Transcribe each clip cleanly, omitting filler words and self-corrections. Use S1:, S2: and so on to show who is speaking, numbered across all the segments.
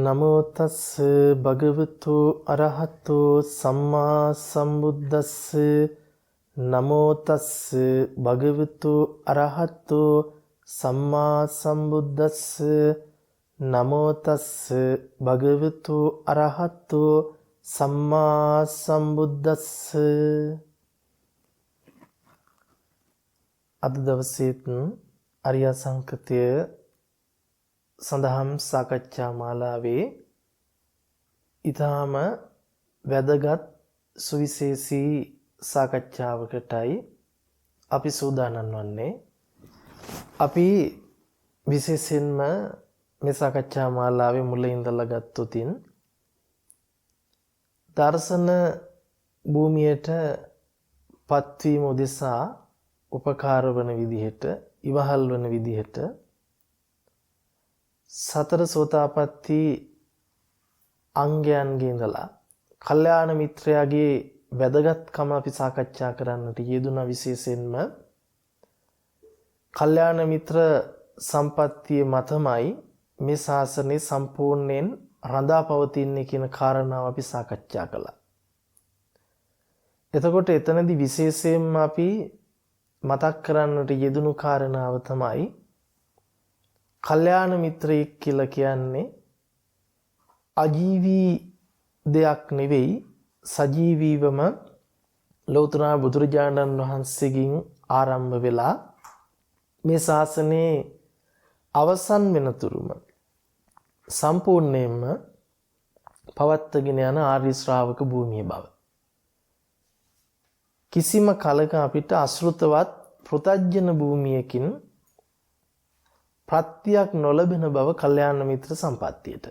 S1: නමෝ තස් භගවතු අරහතෝ සම්මා සම්බුද්දස්ස නමෝ තස් භගවතු අරහතෝ සම්මා සම්බුද්දස්ස නමෝ තස් භගවතු අරහතෝ සම්මා සම්බුද්දස්ස. අද දවසේත් අරිය සංකතය සඳහම් සාකච්ඡා මාලාවේ ඊටාම වැදගත් සුවිශේෂී සාකච්ඡාවකටයි අපි සූදානම් වන්නේ. අපි විශේෂයෙන්ම මේ සාකච්ඡා මාලාවේ මුල ඉඳලා ගත්තොතින් දර්ශන භූමියට පත්වීම උදෙසා උපකාර වන විදිහට ඉවහල් වන විදිහට සතර සෝතාපට්ටි අංගයන්ගේ ඉඳලා කල්යාණ මිත්‍රයාගේ වැදගත්කම අපි සාකච්ඡා කරන්නට යෙදුණා. විශේෂයෙන්ම කල්යාණ මිත්‍ර සම්පත්තිය මතමයි මේ ශාසනය සම්පූර්ණයෙන් රඳා පවතින්නේ කියන කාරණාව අපි සාකච්ඡා කළා. එතකොට එතනදී විශේෂයෙන්ම අපි මතක් කරන්නට යෙදුණු කාරණාව තමයි කල්යාණ මිත්‍රයෙක් කියලා කියන්නේ අජීවී දෙයක් නෙවෙයි, සජීවීවම ලෞතර බුදුරජාණන් වහන්සේගෙන් ආරම්භ වෙලා මේ ශාසනයේ අවසන් වෙනතුරුම සම්පූර්ණයෙන්ම පවත්වාගෙන යන ආර්ය ශ්‍රාවක භූමිය බව. කිසිම කලක අපිට අශෘතවත් පෘතජ්ජන භූමියකින් ප්‍රත්‍යක් නොලබෙන බව කල්යාණ මිත්‍ර සම්පත්තියට.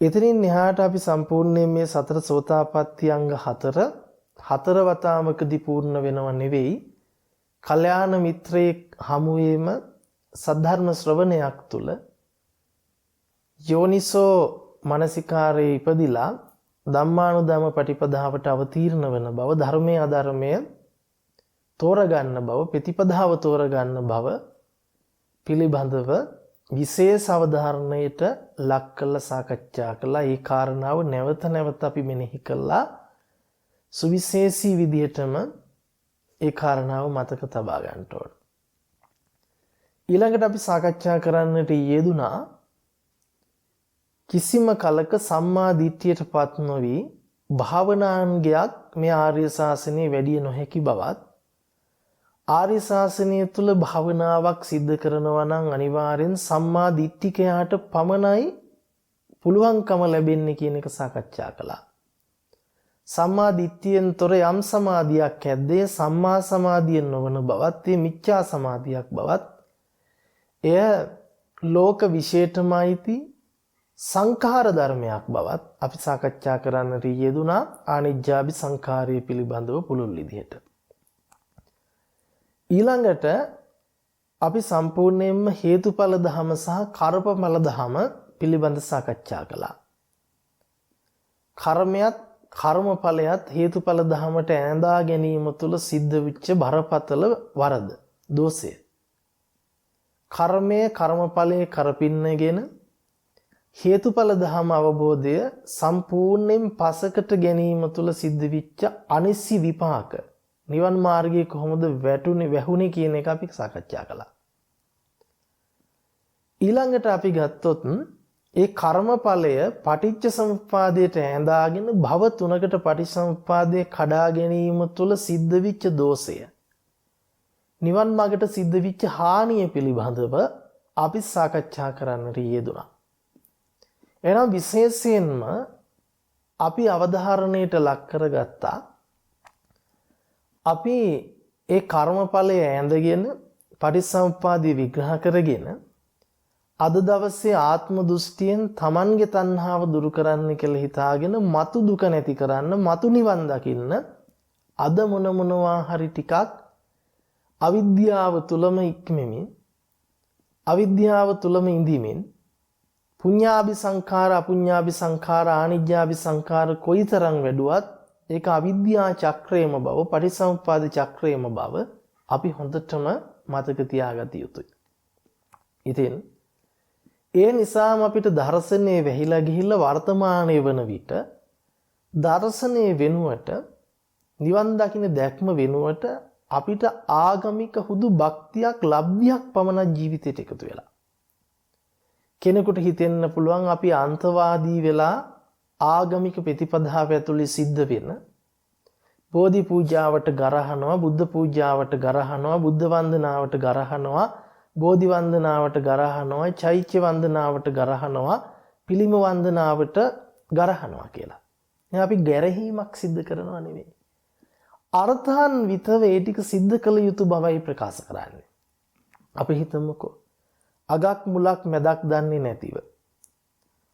S1: එතනින් එහාට අපි සම්පූර්ණයෙන් මේ සතර සෝතාපට්ටි අංග හතර වතාවකදී පූර්ණ වෙනව නෙවෙයි. කල්යාණ මිත්‍රයෙක් හමුවීම සද්ධර්ම ශ්‍රවණයක් තුල යෝනිසෝ මනසිකාරයේ ඉපදිලා ධම්මානුධම්ම පටිපදාවට අවතීර්ණ වෙන බව, ධර්මයේ අධර්මය තෝරගන්න බව, ප්‍රතිපදාව තෝරගන්න බව පිළිබඳව විශේෂ අවධාරණයට ලක් කළ සාකච්ඡා කළා. ඒ කාරණාව නැවත නැවත අපි මෙනෙහි කළා. සුවිශේෂී විදිහටම ඒ කාරණාව මතක තබා ගන්න ඕන. ඊළඟට අපි සාකච්ඡා කරන්නට යෙදුනා කිසිම කලක සම්මා දිට්ඨියටපත් නොවි භාවනාංගයක් මේ ආර්ය ශාසනයේ වැඩි නොහැකි බවත්, ආර්ය ශාසනය තුල භාවනාවක් සිද්ධ කරනවා නම් අනිවාර්යෙන් සම්මා දිට්ඨිකයාට පමණයි පුළුවන්කම ලැබෙන්නේ කියන එක සාකච්ඡා කළා. සම්මා දිට්ඨියෙන් තොර යම් සමාධියක් ඇද්දේ සම්මා සමාධිය නොවන බවත්, ඒ මිච්ඡා සමාධියක් බවත්, එය ලෝක විශේෂමයිති සංඛාර ධර්මයක් බවත් අපි සාකච්ඡා කරන්නට යෙදුනා. ආනිජ්ජාභි සංඛාරය පිළිබඳව පුළුල් විදිහට. ඊළඟට අපි සම්පූර්ණයෙන්ම හේතුඵල ධම සහ කර්මඵල ධම පිළිබඳ සාකච්ඡා කළා. කර්මයක් කර්මඵලයක් හේතුඵල ධමයට ඈඳා ගැනීම තුළ සිද්ධ වෙච්ච බරපතල වරද, දෝෂය. කර්මයේ කර්මඵලයේ කරපින්නගෙන හේතුඵල ධම අවබෝධය සම්පූර්ණයෙන් පසකට ගැනීම තුළ සිද්ධ වෙච්ච අනිසි විපාක, නිවන් මාර්ගයේ කොහොමද වැහුනේ කියන එක අපි සාකච්ඡා කළා. ඊළඟට අපි ගත්තොත් ඒ කර්මඵලය පටිච්ච සමුප්පාදයට ඈඳාගෙන භව තුනකට පටිච්චසමුප්පාදයේ කඩා ගැනීම තුළ සිද්ධ වෙච්ච දෝෂය, නිවන් මාර්ගයට සිද්ධ වෙච්ච හානිය පිළිබඳව අපි සාකච්ඡා කරන්නට යෙදුණා. එහෙනම් විශේෂයෙන්ම අපි අවධාරණයට ලක් කරගත්තා අපි ඒ කර්මඵලය ඈඳගෙන පටිච්චසමුප්පාදය විග්‍රහ කරගෙන අද දවසේ ආත්ම දෘෂ්ටියෙන් Tamanගේ තණ්හාව දුරු කරන්න කියලා හිතාගෙන මතු දුක නැති කරන්න, මතු නිවන් දකින්න අද මොනවා හරි ටිකක් අවිද්‍යාව තුලම ඉක්මෙමින්, අවිද්‍යාව තුලම ඉඳීමෙන් පුඤ්ඤාභි සංඛාර, අපුඤ්ඤාභි සංඛාර, ආනිජ්ජාභි සංඛාර කොයිතරම් වැඩුවත් ඒක අවිද්‍යා චක්‍රයේම බව, පටිච්චසමුප්පාද චක්‍රයේම බව අපි හොඳටම මතක තියාගත යුතුයි. ඉතින් ඒ නිසාම අපිට දර්ශනයේ වැහිලා ගිහිල්ලා වර්තමානයේ වන විට දර්ශනයේ වෙනුවට නිවන් දකින්න දැක්ම වෙනුවට අපිට ආගමික හුදු භක්තියක් ලබ්ධියක් පමණ ජීවිතයට එකතු වෙලා. කෙනෙකුට හිතෙන්න පුළුවන් අපි අන්තවාදී වෙලා ආගමික ප්‍රතිපදාව ඇතුළේ සිද්ධ වෙන බෝධි පූජාවට ගරහනවා, බුද්ධ පූජාවට ගරහනවා, බුද්ධ වන්දනාවට ගරහනවා, බෝධි වන්දනාවට ගරහනවා, චෛත්‍ය වන්දනාවට ගරහනවා, පිළිම වන්දනාවට ගරහනවා කියලා. මේ අපි ගැරහීමක් සිද්ධ කරනවා නෙවෙයි. අර්ථාන්විතව ඒ ටික සිද්ධ කළ යුතු බවයි ප්‍රකාශ කරන්නේ. අපි හිතමුකෝ අගක් මුලක් මැදක් දන්නේ නැතිව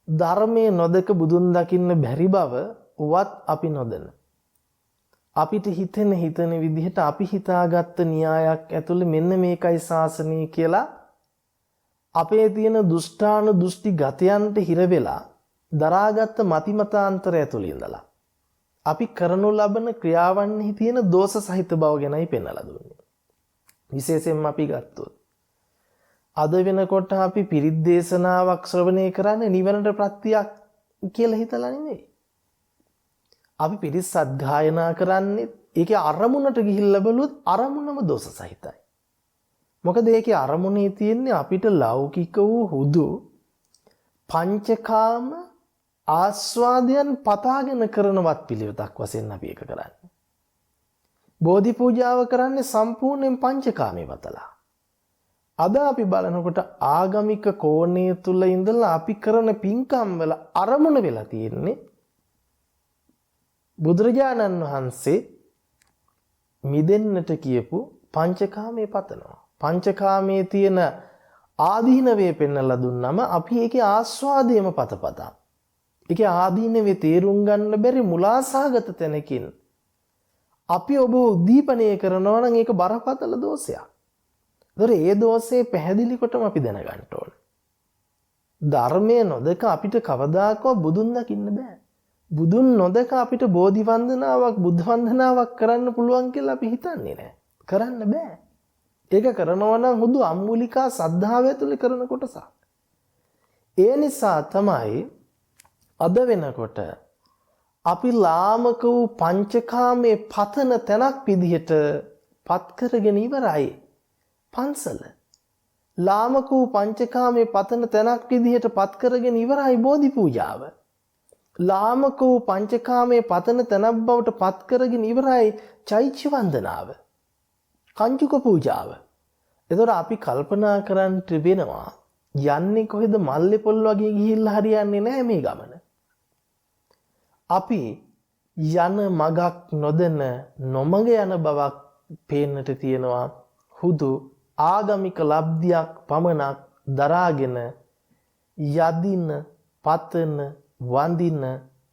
S1: ධර්මයේ නොදක බුදුන් දකින්න බැරි බව උවත් අපි නොදන. අපිට හිතෙන විදිහට අපි හිතාගත්ත න්‍යායක් ඇතුළේ මෙන්න මේකයි ශාසනය කියලා අපේ තියෙන දුෂ්ටාන දෘෂ්ටි ගතයන්ට හිර වෙලා දරාගත්ත මතිමතාන්තර ඇතුළේ ඉඳලා අපි කරනු ලබන ක්‍රියාවන්හි තියෙන දෝෂ සහිත බව ගැනයි පෙන්වලා දුන්නේ. විශේෂයෙන්ම අපි ගත්තොත් අද වෙනකොට අපි පිරිත් දේශනාවක් ශ්‍රවණය කරන්නේ නිවනට ප්‍රත්‍යක් කියලා හිතලා නෙමෙයි. අපි පිරිත් සත්ගායනා කරන්නේ ඒකේ අරමුණට ගිහිල්ලා බලුවොත් අරමුණම දෝෂ සහිතයි. මොකද ඒකේ අරමුණේ තියෙන්නේ අපිට ලෞකික වූ හුදු පංචකාම ආස්වාදයන් පතාගෙන කරනවත් පිළිවෙතක් වශයෙන් අපි ඒක කරන්නේ. බෝධි පූජාව කරන්නේ සම්පූර්ණයෙන් පංචකාමයේ වතලා. අද අපි බලනකොට ආගමික කෝණය තුල ඉඳලා අපි කරන පින්කම් වල අරමුණ වෙලා තියෙන්නේ බුදුරජාණන් වහන්සේ මිදෙන්නට කියපු පංචකාමයේ පතනවා. පංචකාමයේ තියෙන ආදීනවේ පෙන්වලා දුන්නම අපි ඒකේ ආස්වාදයේම පතපතා. ඒකේ ආදීනවේ තේරුම් ගන්න බැරි මුලාසහගත තැනකින් අපි ඔබ උද්දීපනය කරනවා නම් ඒක බරපතල දෝෂයක්. ඒතර ඒ දෝෂේ පැහැදිලි කොටම අපි දැනගන්න ඕන. ධර්මයේ නොදක අපිට කවදාකවත් බුදුන් දකින්න බෑ. බුදුන් නොදක අපිට බෝධි වන්දනාවක්, බුද්ධ වන්දනාවක් කරන්න පුළුවන් කියලා අපි හිතන්නේ නෑ. කරන්න බෑ. ඒක කරනවා නම් හුදු අම්මුලිකා සද්ධාව ඇතුලේ කරන කොටසක්. ඒ නිසා තමයි අද වෙනකොට අපි ලාමක වූ පංචකාමයේ පතන තැනක් විදිහට පත් කරගෙන ඉවරයි පන්සල. ලාමක වූ පංචකාමයේ පතන තැනක් විදිහට පත් කරගෙන ඉවරයි බෝධි පූජාව. ලාමක වූ පංචකාමයේ පතන තැනක් බවට පත් කරගෙන ඉවරයි චෛත්‍ය වන්දනාව, කංචුක පූජාව. එතකොට අපි කල්පනා කරන්නට වෙනවා යන්නේ කොහෙද මල්ලේ පොල් වගේ ගිහිල්ලා හරියන්නේ නැහැ මේ ගමන. අපි යන මගක් නොදැන නොමග යන බවක් පේන්නට තියෙනවා. හුදු ආගමික ලබ්ධියක් පමණක් දරාගෙන යදින, පතන, වඳින,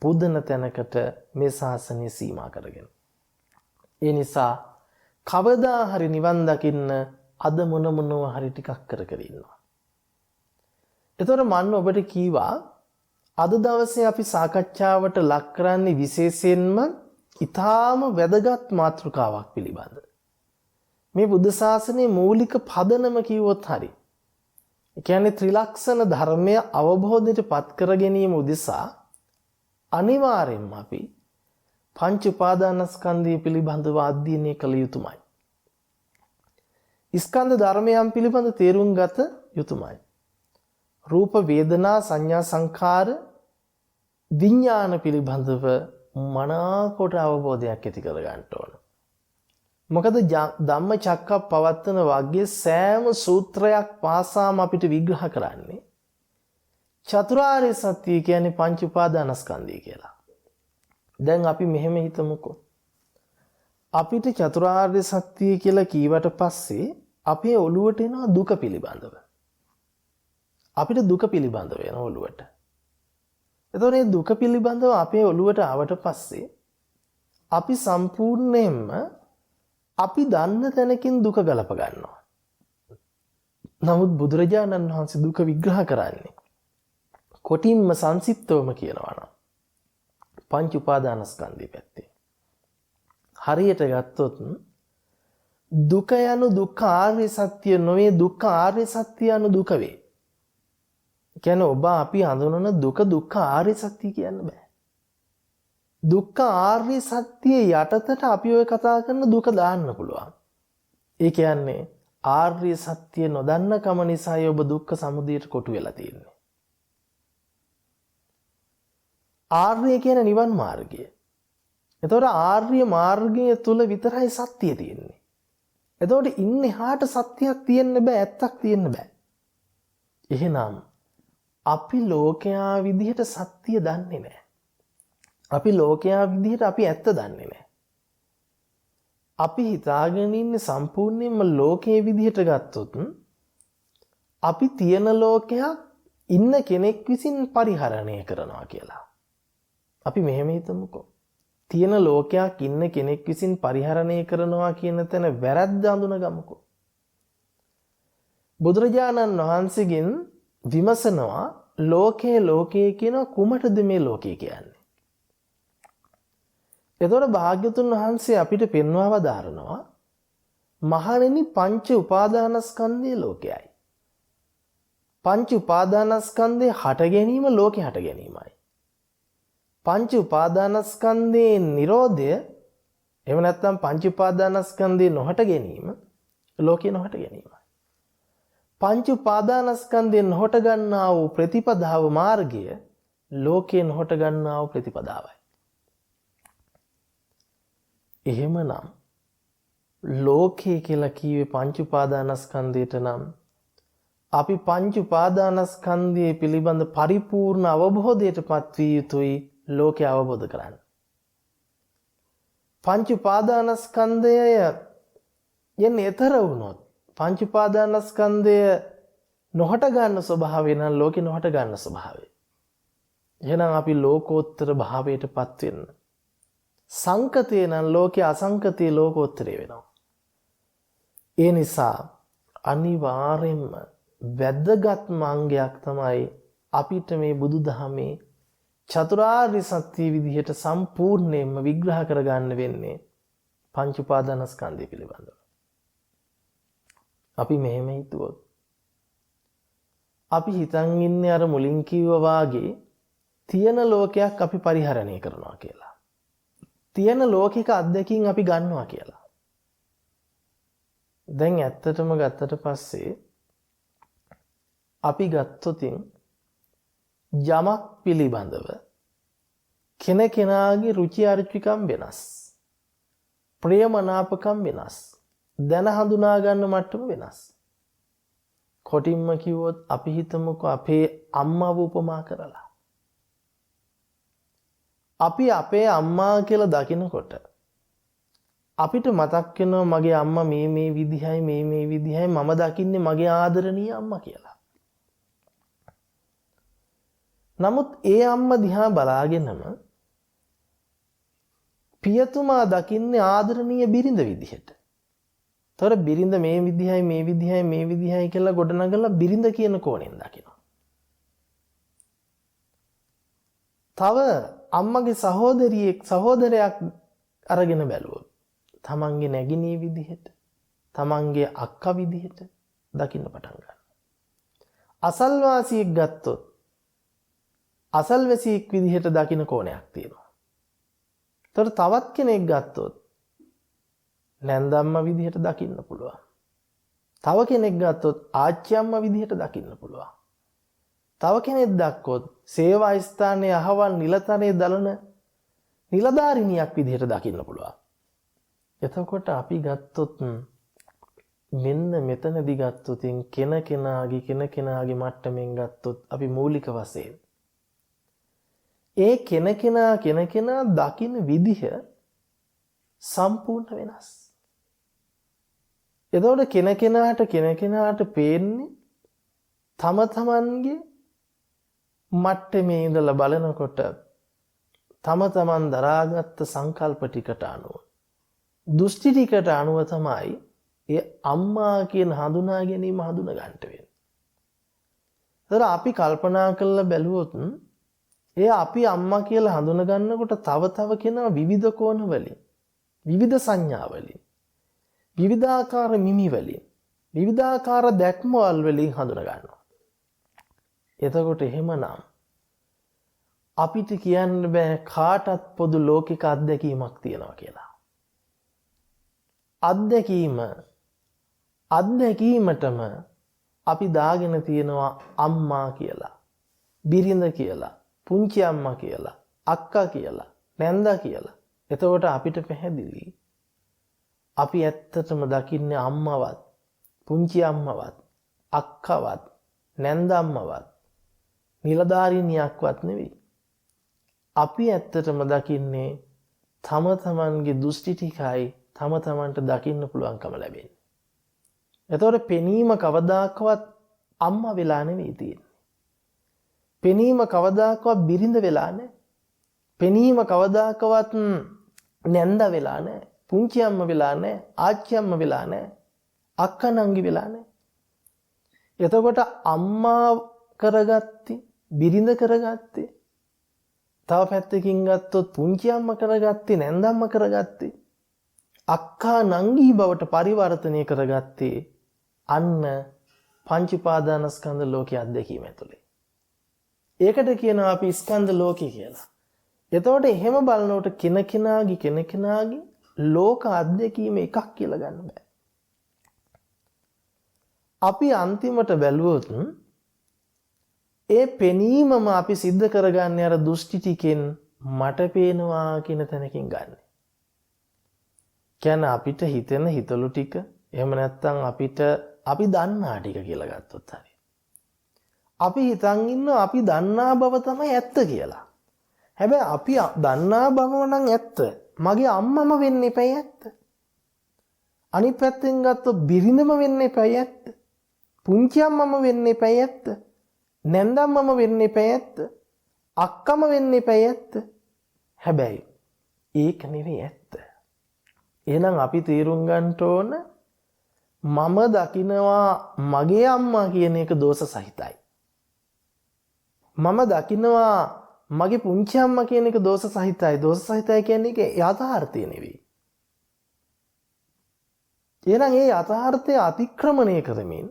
S1: පුදන තැනකට මේ ශාසනය සීමා කරගෙන. ඒ නිසා කවදා හරි නිවන් දකින්න අද මොනවා හරි ටිකක් කර ඉන්නවා. ඒතර මම ඔබට කීවා අද දවසේ අපි සාකච්ඡාවට ලක් කරන්නේ විශේෂයෙන්ම ඊටාම වැදගත් මාතෘකාවක් පිළිබඳ. මේ බුද්ධ ශාසනයේ මූලික පදනම කිව්වොත් හරි. ඒ කියන්නේ ත්‍රිලක්ෂණ ධර්මය අවබෝධයට පත් කර ගැනීම උදෙසා අනිවාර්යෙන්ම අපි පංච උපාදානස්කන්ධය පිළිබඳව අධ්‍යයනය කළ යුතුමයි. ස්කන්ධ ධර්මයන් පිළිබඳ තේරුම් ගත යුතුමයි. රූප, වේදනා, සංඥා, සංඛාර, විඥාන පිළිබඳව මනාකොට අවබෝධයක් ඇති කර ගන්න ඕන. මොකද ධම්මචක්කප්පවත්තන වගේ සෑම සූත්‍රයක් පාසාම අපිට විග්‍රහ කරන්නේ චතුරාර්ය සත්‍ය කියන්නේ පංච උපාදානස්කන්ධය කියලා. දැන් අපි මෙහෙම හිතමුකෝ. අපිට චතුරාර්ය සත්‍ය කියලා කීවට පස්සේ අපේ ඔළුවට එනවා දුක පිළිබඳව. අපිට දුක පිළිබඳව එන ඔළුවට. එතකොට මේ දුක පිළිබඳව අපේ ඔළුවට ආවට පස්සේ අපි සම්පූර්ණයෙන්ම අපි දන්න තැනකින් දුක ගලප ගන්නවා. නමුත් බුදුරජාණන් වහන්සේ දුක විග්‍රහ කරන්නේ කොටින්ම සංක්ෂිප්තවම කියනවා නම් පංච උපාදානස්කන්ධය පැත්තේ. හරියට ගත්තොත් දුක යනු දුක්ඛ ආර්ය සත්‍ය නොවේ, දුක්ඛ ආර්ය සත්‍ය යනු දුක වේ. කියන්නේ ඔබ අපි හඳුනන දුක දුක්ඛ ආර්ය සත්‍ය කියන්න බෑ. දුක්ඛ ආර්ය සත්‍ය යටතට අපි ඔය කතා කරන දුක දාන්න පුළුවන්. ඒ කියන්නේ ආර්ය සත්‍ය නොදන්න කම නිසායි ඔබ දුක්ඛ සමුදයට කොටු වෙලා තියෙන්නේ. ආර්ය කියන නිවන් මාර්ගය. එතකොට ආර්ය මාර්ගය තුල විතරයි සත්‍ය තියෙන්නේ. එතකොට ඉන්නේ හාට සත්‍යයක් තියෙන්න බෑ, ඇත්තක් තියෙන්න බෑ. එහෙනම් අපි ලෝකයා විදිහට සත්‍ය දන්නේ නැහැ. අපි ලෝකයා විදිහට අපි ඇත්ත දන්නේ නැහැ. අපි හිතාගෙන ඉන්නේ සම්පූර්ණයෙන්ම ලෝකයේ විදිහට ගත්තොත් අපි තියෙන ලෝකයක් ඉන්න කෙනෙක් විසින් පරිහරණය කරනවා කියලා. අපි මෙහෙම හිතමුකෝ. තියෙන ලෝකයක් ඉන්න කෙනෙක් විසින් පරිහරණය කරනවා කියන තැන වැරද්ද අඳුනගමුකෝ. බුදුරජාණන් වහන්සේගෙන් විමසනවා ලෝකයේ කියන කුමටද මේ ලෝකය කියන්නේ? එතකොට භාග්‍යතුන් වහන්සේ අපිට පෙන්වා වදාරනවා මහණෙනි පංච උපාදානස්කන්ධයේ ලෝකයයි. පංච උපාදානස්කන්ධේ හට ගැනීම ලෝකේ හට ගැනීමයි. පංච උපාදානස්කන්ධේ නිරෝධය එහෙම නැත්නම් පංච උපාදානස්කන්ධේ නොහට ගැනීම ලෝකේ නොහට ගැනීමයි. පංච උපාදානස්කන්ධේ නොහට ගන්නා වූ ප්‍රතිපදාව මාර්ගය ලෝකේ නොහට ගන්නා වූ ප්‍රතිපදාවයි. එහෙමනම් ලෝකේ කියලා කීවේ පංච උපාදානස්කන්ධයට නම් අපි පංච උපාදානස්කන්ධය පිළිබඳ පරිපූර්ණ අවබෝධයටපත් විය යුතුයි ලෝකේ අවබෝධ කරගන්න. පංච උපාදානස්කන්ධය යන්නේ ඊතර වුණොත් පංච උපාදානස්කන්ධය නොහට ගන්න ස්වභාවය නම් ලෝකේ නොහට ගන්න ස්වභාවය. එහෙනම් අපි ලෝකෝත්තර භාවයටපත් වෙන්න. සංකතේ නම් ලෝකයේ අසංකතේ ලෝකෝත්තරේ වෙනවා. ඒ නිසා අනිවාර්යෙන්ම වැදගත් අංගයක් තමයි අපිට මේ බුදුදහමේ චතුරාර්ය සත්‍ය විදිහට සම්පූර්ණයෙන්ම විග්‍රහ කරගන්න වෙන්නේ පංච උපාදානස්කන්ධය පිළිබඳව. අපි මෙහෙම හිතුවොත් අපි හිතන් ඉන්නේ අර මුලින් කිව්වා වාගේ තියෙන ලෝකයක් අපි පරිහරණය කරනවා කියලා. තියෙන ලෝකික අත්දැකීම් අපි ගන්නවා කියලා. දැන් ඇත්තටම ගත්තට පස්සේ අපි ගත්තොතින් යමක් පිළිබඳව කෙනෙකුගේ රුචි අරුචිකම් වෙනස්. ප්‍රියමනාපකම් වෙනස්. දැන හඳුනා ගන්න මට්ටම වෙනස්. කොටින්ම කිව්වොත් අපි හිතමුකෝ අපේ අම්මාව උපමා කරලා. අපි අපේ අම්මා කියලා දකිනකොට අපිට මතක් වෙනවා මගේ අම්මා මේ විදිහයි මේ විදිහයි මම දකින්නේ මගේ ආදරණීය අම්මා කියලා. නමුත් ඒ අම්මා දිහා බලාගෙනම පියතුමා දකින්නේ ආදරණීය බිරිඳ විදිහට. තොර බිරිඳ මේ විදිහයි කියලා ගොඩනගලා බිරිඳ කියන කෝණයෙන් දකිනවා. තව අම්මගේ සහෝදරයක් අරගෙන බැලුවොත් තමන්ගේ නැගිනී විදිහට තමන්ගේ අක්කා විදිහට දකින්න පටන් ගන්නවා. අසල්වාසියෙක් ගත්තොත් අසල්වැසියෙක් විදිහට දකින්න කෝණයක් තියෙනවා. ඒතර තවත් කෙනෙක් ගත්තොත් නැන්දම්මා විදිහට දකින්න පුළුවන්. තව කෙනෙක් ගත්තොත් ආච්චි අම්මා විදිහට දකින්න පුළුවන්. තව කෙනෙක් දැක්කොත් සේවා ස්ථානයේ අහවල් නිලතරේ දලන නිලධාරිනියක් විදිහට දකින්න පුළුවන්. එතකොට අපි ගත්තොත් මෙන්න මෙතනදී ගත්තොතින් කෙනකෙනාගේ මට්ටමින් ගත්තොත් අපි මූලික වශයෙන් ඒ කෙනකෙනා දකින්න විදිහ සම්පූර්ණ වෙනස්. එතකොට කෙනකෙනාට පේන්නේ තම තමන්ගේ මට්ටමේ ඉඳලා බලනකොට තම තමන් දරාගත්ත සංකල්ප ටිකට අනුව දෘෂ්ටි ටිකට අනුව තමයි ඒ අම්මා කියන හඳුනා ගැනීම හඳුනා ගන්නට වෙන්නේ. ඒතර අපි කල්පනා කරලා බැලුවොත් ඒ අපි අම්මා කියලා හඳුනා ගන්නකොට තව කෙනා විවිධ කෝණ වලින් විවිධ සංඥා වලින් විවිධාකාර මිමි වලින් විවිධාකාර දැක්මවල වලින් හඳුනා ගන්නවා. එතකොට එහෙමනම් අපිට කියන්න බෑ කාටත් පොදු ලෞකික අත්දැකීමක් තියෙනවා කියලා. අත්දැකීමටම අපි දාගෙන තියෙනවා අම්මා කියලා, බිරිඳ කියලා, පුංචි අම්මා කියලා, අක්කා කියලා, නැන්දා කියලා. එතකොට අපිට පැහැදිලි අපි ඇත්තටම දකින්නේ අම්මවත්, පුංචි අම්මවත්, අක්කවත්, නැන්දම්මවත්, නිලධාරිනියක්වත් නෙවෙයි. අපි ඇත්තටම දකින්නේ තම තමන්ගේ දෘෂ්ටි ටිකයි තම තමන්ට දකින්න පුළුවන්කම ලැබෙන්නේ. එතකොට පෙනීම කවදාකවත් අම්මා වෙලා නෙවෙයි තියෙන්නේ. පෙනීම කවදාකවත් බිරිඳ වෙලා නැහැ. පෙනීම කවදාකවත් නැන්දා වෙලා නැහැ. පුංචි අම්මා වෙලා නැහැ. ආච්චි අම්මා වෙලා නැහැ. අක්කා නංගි වෙලා නැහැ. එතකොට අම්මා කරගත්තේ, බිරිඳ කරගත්තේ, තව පැත්තකින් ගත්තොත් පුංචි අම්මා කරගත්තේ, නැන්දම්මා කරගත්තේ, අක්කා නංගි බවට පරිවර්තනය කරගත්තේ අන්න පංච උපාදානස්කන්ධ ලෝකයේ අත්දැකීම ඇතුලේ. ඒකට කියනවා අපි ස්කන්ධ ලෝකය කියලා. එතකොට එහෙම බලනකොට කෙනකෙනාගේ ලෝක අත්දැකීම එකක් කියලා ගන්න බෑ. අපි අන්තිමට බැලුවොත් ඒ පෙනීමම අපි සිද්ධ කරගන්නේ අර දෘෂ්ටි ටිකෙන් මට පේනවා කියන තැනකින් ගන්න. කියන්නේ අපිට හිතෙන හිතලු ටික එහෙම නැත්නම් අපි දන්නා ටික කියලා ගත්තොත් හරි. අපි හිතන් ඉන්නවා අපි දන්නා බව තමයි ඇත්ත කියලා. හැබැයි අපි දන්නා බව නම් ඇත්ත. මගේ අම්මම වෙන්න එපයි ඇත්ත. අනිත් පැත්තෙන් ගත්තොත් බිරිඳම වෙන්න එපයි ඇත්ත. පුංචි අම්මම වෙන්න එපයි ඇත්ත. නැන්දම්මම වෙන්න එපයි ඇත්ත. අක්කම වෙන්න එපයි ඇත්ත. හැබැයි ඒක නෙවෙයි ඇත්ත. එහෙනම් අපි තීරුම් ගන්න ඕන මම දකිනවා මගේ අම්මා කියන එක දෝෂ සහිතයි. මම දකිනවා මගේ පුංචි අම්මා කියන එක දෝෂ සහිතයි. දෝෂ සහිතයි කියන්නේ ඒක යථාර්ථය නෙවෙයි. එහෙනම් ඒ යථාර්ථය අතික්‍රමණය කරමින්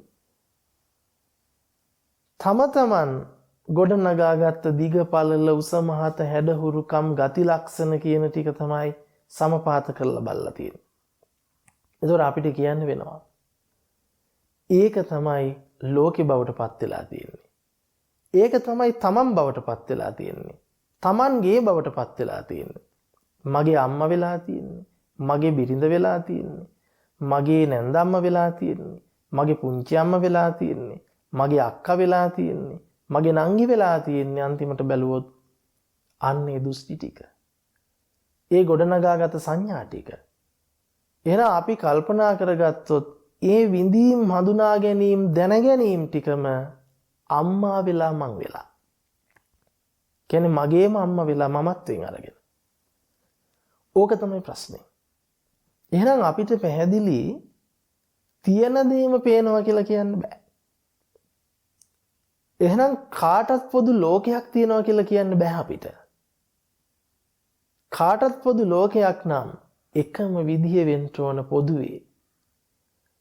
S1: තම තමන් ගොඩනගාගත්ත දිග පළල උස මහත හැඩහුරුකම් ගති ලක්ෂණ කියන ටික තමයි සමපාත කරලා බලලා තියෙන්නේ. ඒතකොට අපිට කියන්න වෙනවා ඒක තමයි ලෝකේ බවට පත් වෙලා තියෙන්නේ. ඒක තමයි තමන් බවට පත් වෙලා තියෙන්නේ. තමන්ගේ බවට පත් වෙලා තියෙන්නේ. මගේ අම්මා වෙලා තියෙන්නේ. මගේ බිරිඳ වෙලා තියෙන්නේ. මගේ නැන්දම්ම වෙලා තියෙන්නේ. මගේ පුංචි අම්මා වෙලා තියෙන්නේ. මගේ අක්කා වෙලා තියෙන්නේ. මගේ නංගි වෙලා තියෙන්නේ. අන්තිමට බැලුවොත් අන්නේ දෘෂ්ටි ටික. ඒ ගොඩනගාගත සංඥා ටික. එහෙනම් අපි කල්පනා කරගත්තොත් ඒ විඳීම් හඳුනා ගැනීම දැන ගැනීම ටිකම අම්මා වෙලා මං වෙලා. කියන්නේ මගේම අම්මා වෙලා මමත්වෙන් අරගෙන. ඕක තමයි ප්‍රශ්නේ. එහෙනම් අපිට පැහැදිලි තියෙන දේම පේනවා කියලා කියන්න බෑ. එහෙනම් කාටත් පොදු ලෝකයක් තියෙනවා කියලා කියන්න බෑ අපිට. කාටත් පොදු ලෝකයක් නම් එකම විදිහ වෙන්න ඕන පොදුවේ.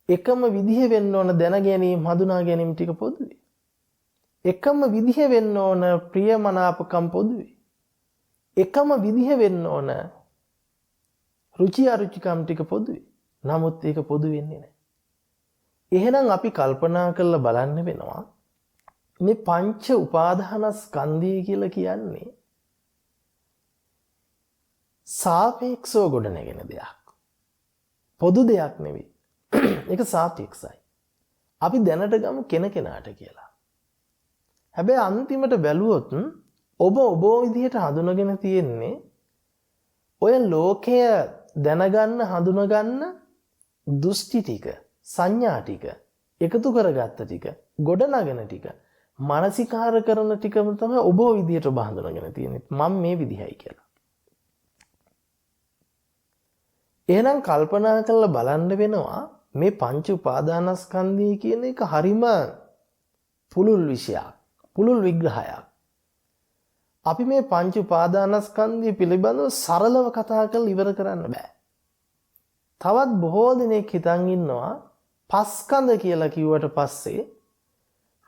S1: එකම විදිහ වෙන්න ඕන දැන ගැනීම හඳුනා ගැනීම ටික පොදුවේ. එකම විදිහ වෙන්න ඕන ප්‍රියමනාපකම් පොදුවේ. එකම විදිහ වෙන්න ඕන රුචි අරුචිකම් ටික පොදුවේ. නමුත් ඒක පොදු වෙන්නේ නැහැ. එහෙනම් අපි කල්පනා කරලා බලන්න වෙනවා මේ පංච උපාදානස්කන්ධය කියලා කියන්නේ සාපේක්ෂව ගොඩනැගෙන දෙයක්. පොදු දෙයක් නෙවෙයි. ඒක සාපේක්ෂයි. අපි දැනට ගමු කෙනකෙනාට කියලා. හැබැයි අන්තිමට බැලුවොත් ඔබ විදිහට හඳුනගෙන තියෙන්නේ ඔය ලෝකය දැනගන්න හඳුනගන්න දෘෂ්ටි ටික, සංඥා ටික, එකතු කරගත්ත ටික, ගොඩනගෙන ටික, මානසිකාර කරන ටිකම තමයි ඔබ විදිහට ඔබ හඳුනගෙන තියෙන්නේ. මම මේ විදිහයි කියලා. එහෙනම් කල්පනා කරලා බලන්න වෙනවා මේ පංච උපාදානස්කන්ධය කියන එක හරිම පුළුල් විෂයක්, පුළුල් විග්‍රහයක්. අපි මේ පංච උපාදානස්කන්ධය පිළිබඳව සරලව කතා කරලා ඉවර කරන්න බෑ. තවත් බොහෝ දෙනෙක් හිතන් ඉන්නවා පස්කන්ධ කියලා කිව්වට පස්සේ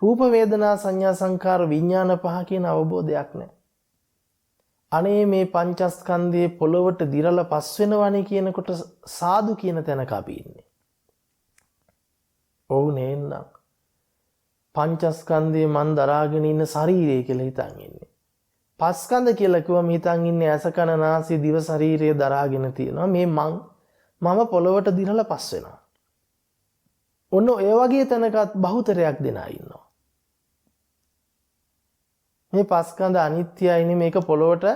S1: රූප වේදනා සංඥා සංකාර විඥාන පහ කියන අවබෝධයක් නැහැ. අනේ මේ පංචස්කන්ධයේ පොළොවට දිරලා පස් වෙනවනේ කියනකොට සාදු කියන තැනක අපි ඉන්නේ. ඔව් නේනම්. පංචස්කන්ධයේ මන් දරාගෙන ඉන්න ශරීරය කියලා හිතන් ඉන්නේ. පස්කන්ධ කියලා කිව්වම හිතන් ඉන්නේ ඇස කන නාසය දිව ශරීරය දරාගෙන තියෙනවා. මේ මම පොළොවට දිරලා පස් වෙනවා. ඔන්න ඔය වගේ තැනකත් බහුතරයක් දෙනා ඉන්නවා. මේ පස්කන්ධ අනිත්‍යයිනේ මේක පොළොවට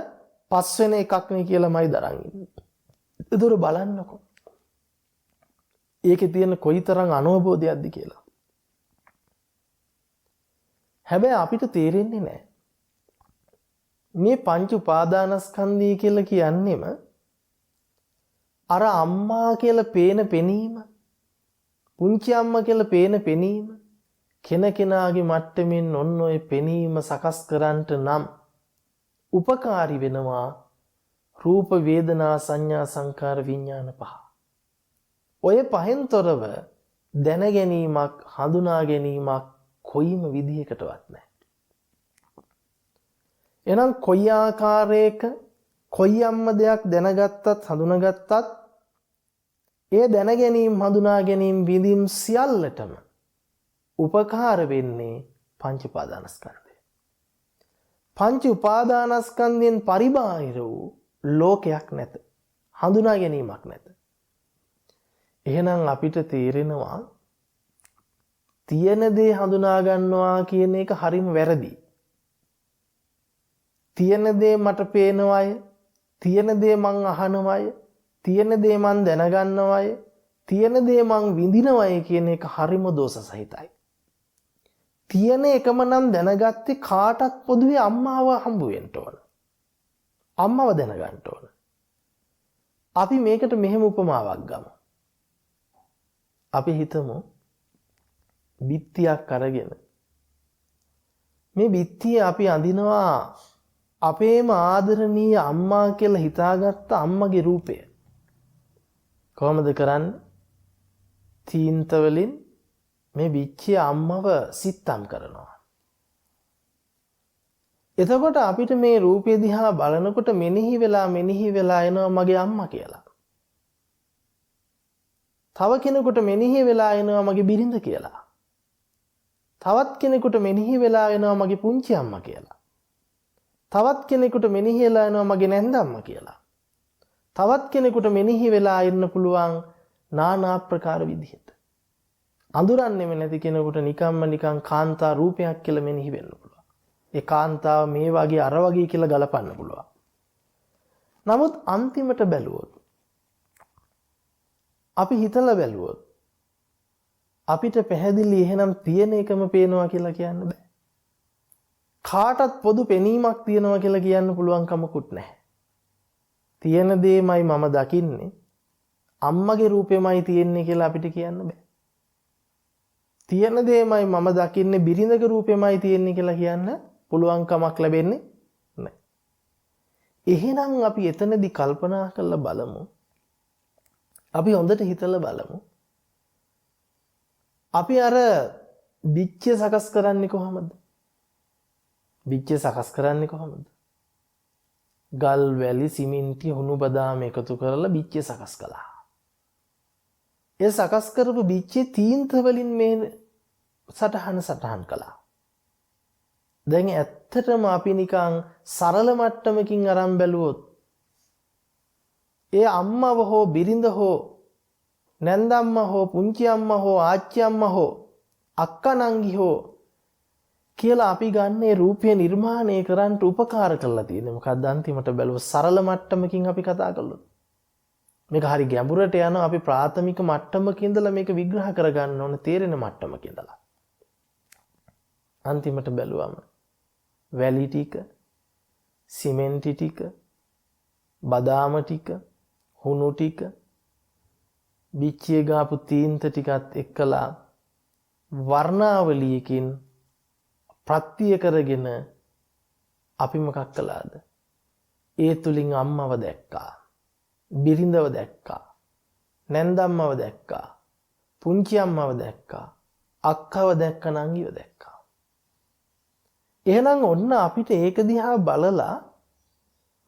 S1: පස් වෙන එකක් නේ කියලාමයි දරන් ඉන්නේ. ඒතර බලන්නකෝ. ඒකේ තියෙන කොයිතරම් අනවබෝධයක්ද කියලා. හැබැයි අපිට තේරෙන්නේ නැහැ. මේ පංච උපාදානස්කන්ධය කියලා කියන්නේම අර අම්මා කියලා පේන පෙනීම, පුංචි අම්මා කියලා පේන පෙනීම කෙනකෙනාගේ මට්ටමින් ඔන්න ඔය පෙනීම සකස් කරන්නට නම් උපකාරී වෙනවා රූප වේදනා සංඥා සංකාර විඥාන පහ. ඔය පහෙන් තොරව දැන ගැනීමක් හඳුනා ගැනීමක් කොයිම විදිහකටවත් නැහැ. එහෙනම් කොයි ආකාරයක කොයි අම්ම දෙයක් දැනගත්තත් හඳුනාගත්තත් ඒ දැන ගැනීම හඳුනා ගැනීම විඳීම් සියල්ලටම උපකාර වෙන්නේ පංච උපාදානස්කන්ධය. පංච උපාදානස්කන්ධයෙන් පරිබාහිර වූ ලෝකයක් නැත. හඳුනා ගැනීමක් නැත. එහෙනම් අපිට තේරෙනවා තියෙන දේ හඳුනා ගන්නවා කියන එක හරිම වැරදි. තියෙන දේ මට පේනවාය, තියෙන දේ මං අහනවාය, තියෙන දේ මං දැනගන්නවාය, තියෙන දේ මං විඳිනවාය කියන එක හරිම දෝෂ සහිතයි. තියෙන එකම නම් දැනගත්තේ කාටත් පොදුවේ අම්මාව හම්බ වෙන්න ඕන. අම්මව දැනගන්න ඕන. අපි මේකට මෙහෙම උපමාවක් ගමු. අපි හිතමු බිත්තියක් අරගෙන මේ බිත්තිය අපි අඳිනවා අපේම ආදරණීය අම්මා කියලා හිතාගත්ත අම්මගේ රූපය. කොහොමද කරන්නේ? තීන්ත වලින් මේ බිච්චිය අම්මව සිත්තම් කරනවා. එතකොට අපිට මේ රූපය දිහා බලනකොට මෙනෙහි වෙලා එනවා මගේ අම්මා කියලා. තව කෙනෙකුට මෙනෙහි වෙලා එනවා මගේ බිරිඳ කියලා. තවත් කෙනෙකුට මෙනෙහි වෙලා එනවා මගේ පුංචි අම්මා කියලා. තවත් කෙනෙකුට මෙනෙහි වෙලා එනවා මගේ නැන්ද අම්මා කියලා. තවත් කෙනෙකුට මෙනෙහි වෙලා ඉන්න පුළුවන් নানা ආකාර විදිහට. අඳුරන්නේම නැති කෙනෙකුට නිකන් කාන්තා රූපයක් කියලා මෙනෙහි වෙන්න පුළුවන්. ඒ කාන්තාව මේ වගේ අර වගේ කියලා ගලපන්න පුළුවන්. නමුත් අන්තිමට බැලුවොත් අපි හිතලා බැලුවොත් අපිට පැහැදිලි එහෙනම් තියෙන එකම පේනවා කියලා කියන්න බෑ. කාටත් පොදු පෙනීමක් තියෙනවා කියලා කියන්න පුළුවන් කමකුත් නැහැ. තියෙන දේමයි මම දකින්නේ. අම්මගේ රූපෙමයි තියෙන්නේ කියලා අපිට කියන්න බෑ. තියෙන දේමයි මම දකින්නේ බිරිඳගේ රූපෙමයි තියෙන්නේ කියලා කියන්න පුළුවන් කමක් ලැබෙන්නේ නැහැ. එහෙනම් අපි එතනදී කල්පනා කරලා බලමු. අපි හොඳට හිතලා බලමු. අපි අර බිච්චිය සකස් කරන්නේ කොහොමද? බිච්චිය සකස් කරන්නේ කොහොමද? ගල් වැලි සිමෙන්ති හුණු බදාම එකතු කරලා බිච්චිය සකස් කළා. ඒ සකස් කරපු බිච්චිය තීන්ත වලින් මේ සටහන් කළා. දැන් ඇත්තටම අපි නිකන් සරල මට්ටමකින් අරන් බැලුවොත් ඒ අම්මව හෝ බිරිඳ හෝ නැන්දම්මා හෝ පුංචි අම්මා හෝ ආච්චි අම්මා හෝ අක්කා නංගි හෝ කියලා අපි ගන්නේ රූපය නිර්මාණය කරන්න උපකාර කරලා තියෙන්නේ. මොකක්ද අන්තිමට බැලුව සරල මට්ටමකින් අපි කතා කළොත්. මේක හරි ගැඹුරට යනවා. අපි ප්‍රාථමික මට්ටමක ඉඳලා මේක විග්‍රහ කරගන්න ඕන තේරෙන මට්ටමක ඉඳලා. අන්තිමට බැලුවම වැලි ටික, සිමෙන්ති ටික, බදාම ටික, හුණු ටික, බිච්චිය ගාපු තීන්ත ටිකත් එක්කලා වර්ණාවලියකින් ප්‍රත්‍ය කරගෙන අපි මොකක් කළාද? ඒ තුලින් අම්මව දැක්කා, බිරිඳව දැක්කා, නැන්දම්මව දැක්කා, පුංචි අම්මව දැක්කා, අක්කව දැක්කා, නංගිව දැක්කා. එහෙනම් ඔන්න අපිට ඒක දිහා බලලා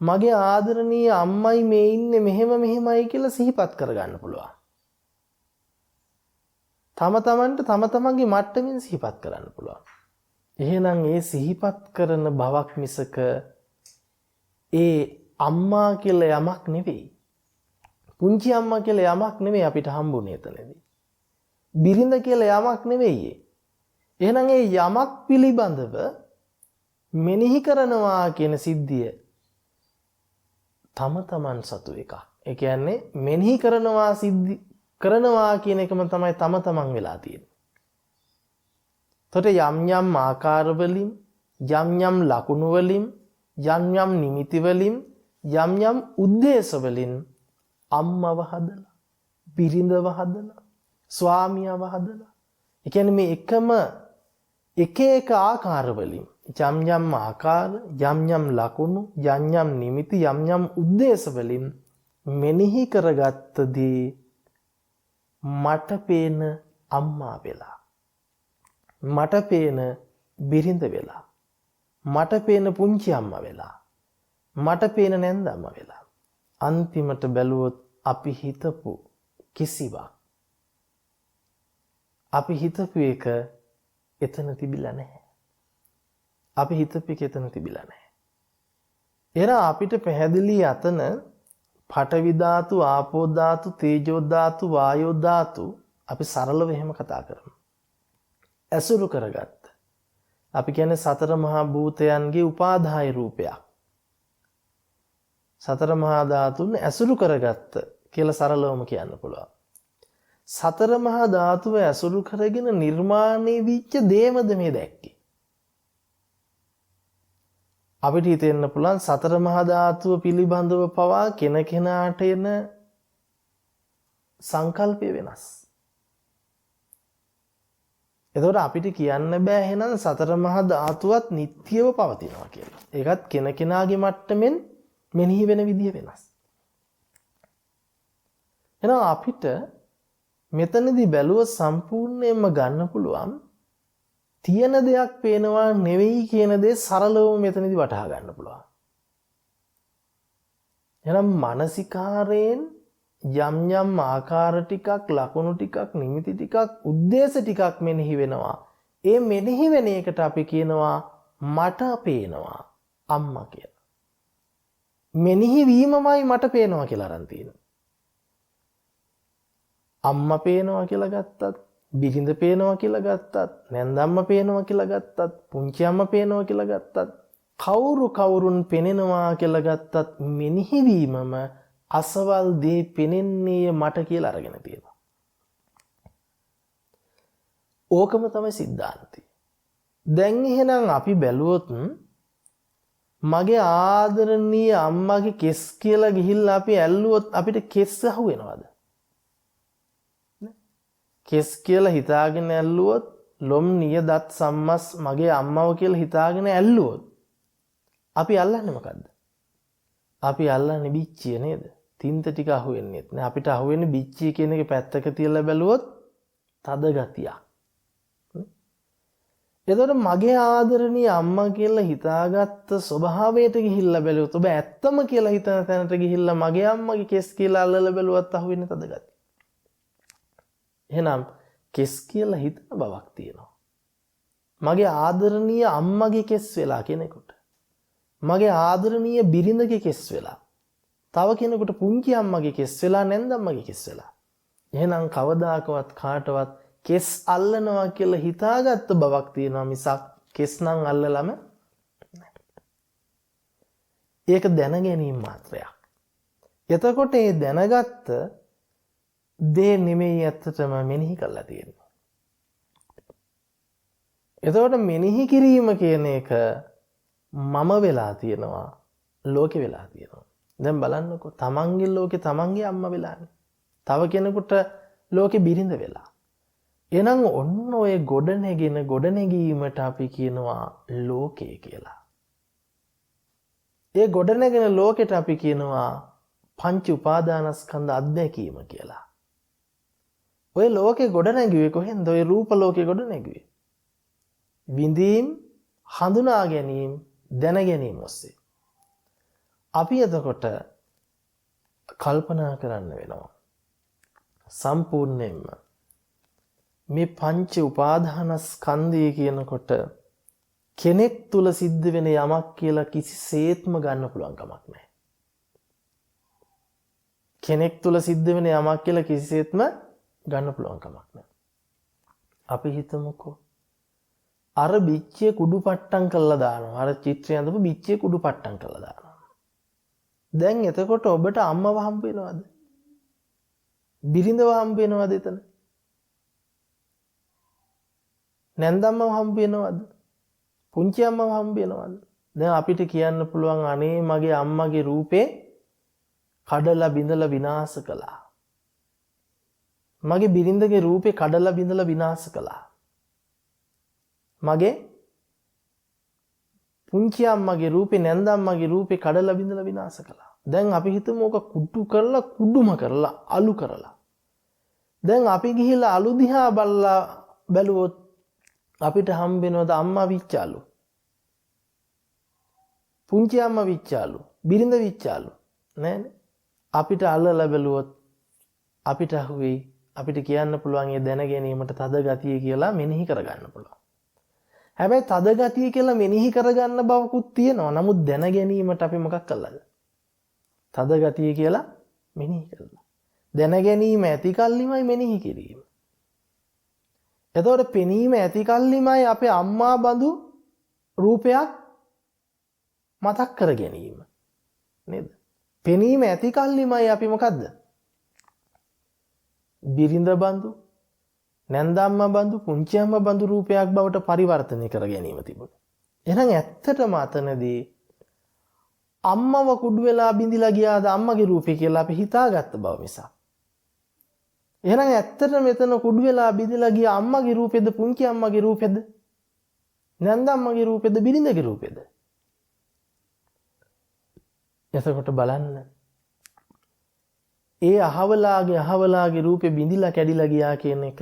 S1: මගේ ආදරණීය අම්මයි මේ ඉන්නේ මෙහෙමයි කියලා සිහිපත් කරගන්න පුළුවන්. තම තමන්ගේ මට්ටමින් සිහිපත් කරන්න පුළුවන්. එහෙනම් ඒ සිහිපත් කරන බවක් මිසක ඒ අම්මා කියලා යමක් නෙවෙයි. පුංචි අම්මා කියලා යමක් නෙවෙයි අපිට හම්බුනේ එතනදී. බිරිඳ කියලා යමක් නෙවෙයි. එහෙනම් ඒ යමක් පිළිබඳව මෙනෙහි කරනවා කියන සිද්ධිය තම තමන් සතු එකක්. ඒ කියන්නේ මෙනෙහි කරනවා කියන එකම තමයි තම තමන් වෙලා තියෙන්නේ. එතකොට යම් ආකාර වලින් යම් ලකුණු වලින් යම් නිමිති වලින් යම් උද්දේශ වලින් අම්මව හදලා බිරිඳව හදලා ස්වාමියාව හදලා ඒ කියන්නේ මේ එකම එක ආකාර වලින් යම් ආකාර යම් ලකුණු යම් නිමිති යම් උද්දේශ වලින් මෙනෙහි කරගත්තදී මට පේන අම්මා වෙලා මට පේන බිරිඳ වෙලා මට පේන පුංචි අම්මා වෙලා මට පේන නැන්ද අම්මා වෙලා අන්තිමට බැලුවොත් අපි හිතපු කිසිවක් අපි හිතපු එක එතන තිබිලා නැහැ. අපි හිතපු එක එතන තිබිලා නැහැ. එහෙනම් අපිට පැහැදිලි අතන පඨවි ධාතු, ආපෝ ධාතු, තේජෝ ධාතු, වායෝ ධාතු අපි සරලව එහෙම කතා කරමු. ඇසුරු කරගත්ත. අපි කියන්නේ සතර මහා භූතයන්ගේ උපාදාය රූපයක්. සතර මහා ධාතුන් ඇසුරු කරගත්ත කියලා සරලවම කියන්න පුළුවන්. සතර මහා ධාතුව ඇසුරු කරගෙන නිර්මාණය වෙච්ච දේමද මේ දැක්කේ. අපිට හිතෙන්න පුළුවන් සතර මහා ධාතුව පිළිබඳව පවා කෙනකෙනාට එන සංකල්පය වෙනස්. එතකොට අපිට කියන්න බෑ එහෙනම් සතර මහා ධාතුවත් නිට්ටියව පවතිනවා කියලා. ඒකත් කෙනකෙනාගේ මට්ටමින් මෙනෙහි වෙන විදිය වෙනස්. එහෙනම් අපිට මෙතනදී බැලුව සම්පූර්ණයෙන්ම ගන්න පුළුවන් තියෙන දෙයක් පේනවා නෙවෙයි කියන දේ සරලවම මෙතනදී වටහා ගන්න පුළුවන්. එහෙනම් මානසිකාරයෙන් යම් ආකාර ටිකක් ලකුණු ටිකක් නිමිති ටිකක් උද්දේශ ටිකක් මෙනෙහි වෙනවා. ඒ මෙනෙහි වෙන එකට අපි කියනවා මට පේනවා අම්මා කියලා. මෙනෙහි වීමමයි මට පේනවා කියලා අරන් තියෙනවා. අම්මා පේනවා කියලා ගත්තත්, බිරිඳ පේනවා කියලා ගත්තත්, නැන්දම්මා පේනවා කියලා ගත්තත්, පුංචි අම්මා පේනවා කියලා ගත්තත්, කවුරුන් පෙනෙනවා කියලා ගත්තත් මෙනෙහි වීමම අසවල් දේ පෙනෙන්නේ මට කියලා අරගෙන තියෙනවා. ඕකම තමයි සිද්ධාන්තය. දැන් එහෙනම් අපි බැලුවොත් මගේ ආදරණීය අම්මගේ කෙස් කියලා ගිහිල්ලා අපි ඇල්ලුවොත් අපිට කෙස් අහු වෙනවද? කෙස් කියලා හිතාගෙන ඇල්ලුවොත් ලොම් නිය දත් සම්මස් මගේ අම්මව කියලා හිතාගෙන ඇල්ලුවොත් අපි අල්ලන්නේ මොකද්ද? අපි අල්ලන්නේ බිච්චිය නේද? තින්ත ටික අහු වෙන්නේ නැහැ. අපිට අහු වෙන්නේ බිච්චිය කියන එක පැත්තක තියලා බැලුවොත් තද ගතියක්. එතකොට මගේ ආදරණීය අම්මා කියලා හිතාගත්ත ස්වභාවයට ගිහිල්ලා බැලුවොත් ඔබ ඇත්තම කියලා හිතන තැනට ගිහිල්ලා මගේ අම්මගේ කෙස් කියලා අල්ලලා බැලුවත් අහු වෙන්නේ තද ගතිය. එහෙනම් කෙස් කියලා හිතන බවක් තියෙනවා. මගේ ආදරණීය අම්මගේ කෙස් වෙලා කෙනෙකුට. මගේ ආදරණීය බිරිඳගේ කෙස් වෙලා. තව කෙනෙකුට පුංචි අම්මගේ කෙස් වෙලා නැන්දම්මගේ කෙස් වෙලා. එහෙනම් කවදාකවත් කාටවත් කෙස් අල්ලනවා කියලා හිතාගත්ත බවක් තියෙනවා මිසක් කෙස් නම් අල්ලලම ඒක දැන ගැනීම මාත්‍රයක්. එතකොට ඒ දැනගත්ත දේ නෙමෙයි ඇත්තටම මෙනෙහි කරලා තියෙන්නේ. එතකොට මෙනෙහි කිරීම කියන එක මම වෙලා තියෙනවා ලෝකෙ වෙලා තියෙනවා. දැන් බලන්නකෝ තමන්ගේ ලෝකෙ තමන්ගේ අම්මා වෙලානේ. තව කෙනෙකුට ලෝකෙ බිරිඳ වෙලා. එහෙනම් ඔන්න ඔය ගොඩනැගීමට අපි කියනවා ලෝකය කියලා. ඒ ගොඩනැගෙන ලෝකෙට අපි කියනවා පංච උපාදානස්කන්ධ අධ්‍යක්ීම කියලා. ඔය ලෝකෙ ගොඩනැගුවේ කොහෙන්ද? ඔය රූප ලෝකෙ ගොඩනැගුවේ. විඳීම්, හඳුනා ගැනීම දැන ගැනීම ඔස්සේ අපි එතකොට කල්පනා කරන්න වෙනවා සම්පූර්ණයෙන්ම මේ පංච උපාදානස්කන්ධය කියනකොට කෙනෙක් තුල සිද්ධ වෙන යමක් කියලා කිසිසේත්ම ගන්න පුළුවන් කමක් නැහැ. කෙනෙක් තුල සිද්ධ වෙන යමක් කියලා කිසිසේත්ම ගන්න පුළුවන් කමක් නැහැ. අපි හිතමුකෝ අර බිච්චිය කුඩු පට්ටම් කරලා දානවා. අර චිත්‍රය අඳපු බිච්චිය කුඩු පට්ටම් කරලා දානවා. දැන් එතකොට ඔබට අම්මව හම්බ වෙනවද? බිරිඳව හම්බ වෙනවද එතන? නැන්දම්මව හම්බ වෙනවද? පුංචි අම්මව හම්බ වෙනවද? දැන් අපිට කියන්න පුළුවන් අනේ මගේ අම්මගේ රූපේ කඩලා බිඳලා විනාශ කළා. මගේ බිරිඳගේ රූපේ කඩලා බිඳලා විනාශ කළා. මගේ පුංචි අම්මගේ රූපේ නැන්දම්මගේ රූපේ කඩලා බිඳලා විනාශ කළා. දැන් අපි හිතමු ඕක කුඩු කරලා කුඩුම කරලා අලු කරලා. දැන් අපි ගිහිල්ලා අලු දිහා බලලා බැලුවොත් අපිට හම්බ වෙනවද අම්මා විච්චාලු? පුංචි අම්මා විච්චාලු? බිරිඳ විච්චාලු? නෑනේ. අපිට අල්ලලා බැලුවොත් අපිට අහුවෙයි අපිට කියන්න පුළුවන් ඒ දැන ගැනීමට තද ගතිය කියලා මෙනෙහි කරගන්න පුළුවන්. හැබැයි තද ගතිය කියලා මෙනෙහි කරගන්න බවකුත් තියෙනවා. නමුත් දැන ගැනීමට අපි මොකක් කළාද? තද ගතිය කියලා මෙනෙහි කළා. දැන ගැනීම ඇති කල්ලිමයි මෙනෙහි කිරීම. එතකොට පෙනීම ඇති කල්ලිමයි අපේ අම්මා බඳු රූපයක් මතක් කර ගැනීම. නේද? පෙනීම ඇති කල්ලිමයි අපි මොකද්ද? බිරිඳ බඳු, නැන්දම්මා බඳු, පුංචි අම්මා බඳු රූපයක් බවට පරිවර්තනය කර ගැනීම තිබුණා. එහෙනම් ඇත්තටම අතනදී අම්මව කුඩු වෙලා බිඳිලා ගියාද අම්මගේ රූපේ කියලා අපි හිතාගත්ත බව මිසක්. එහෙනම් ඇත්තටම මෙතන කුඩු වෙලා බිඳිලා ගිය අම්මගේ රූපෙද, පුංචි අම්මගේ රූපෙද, නැන්දම්මගේ රූපෙද, බිරිඳගේ රූපෙද? එතකොට බලන්න ඒ අහවලාගේ රූපේ බිඳිලා කැඩිලා ගියා කියන එක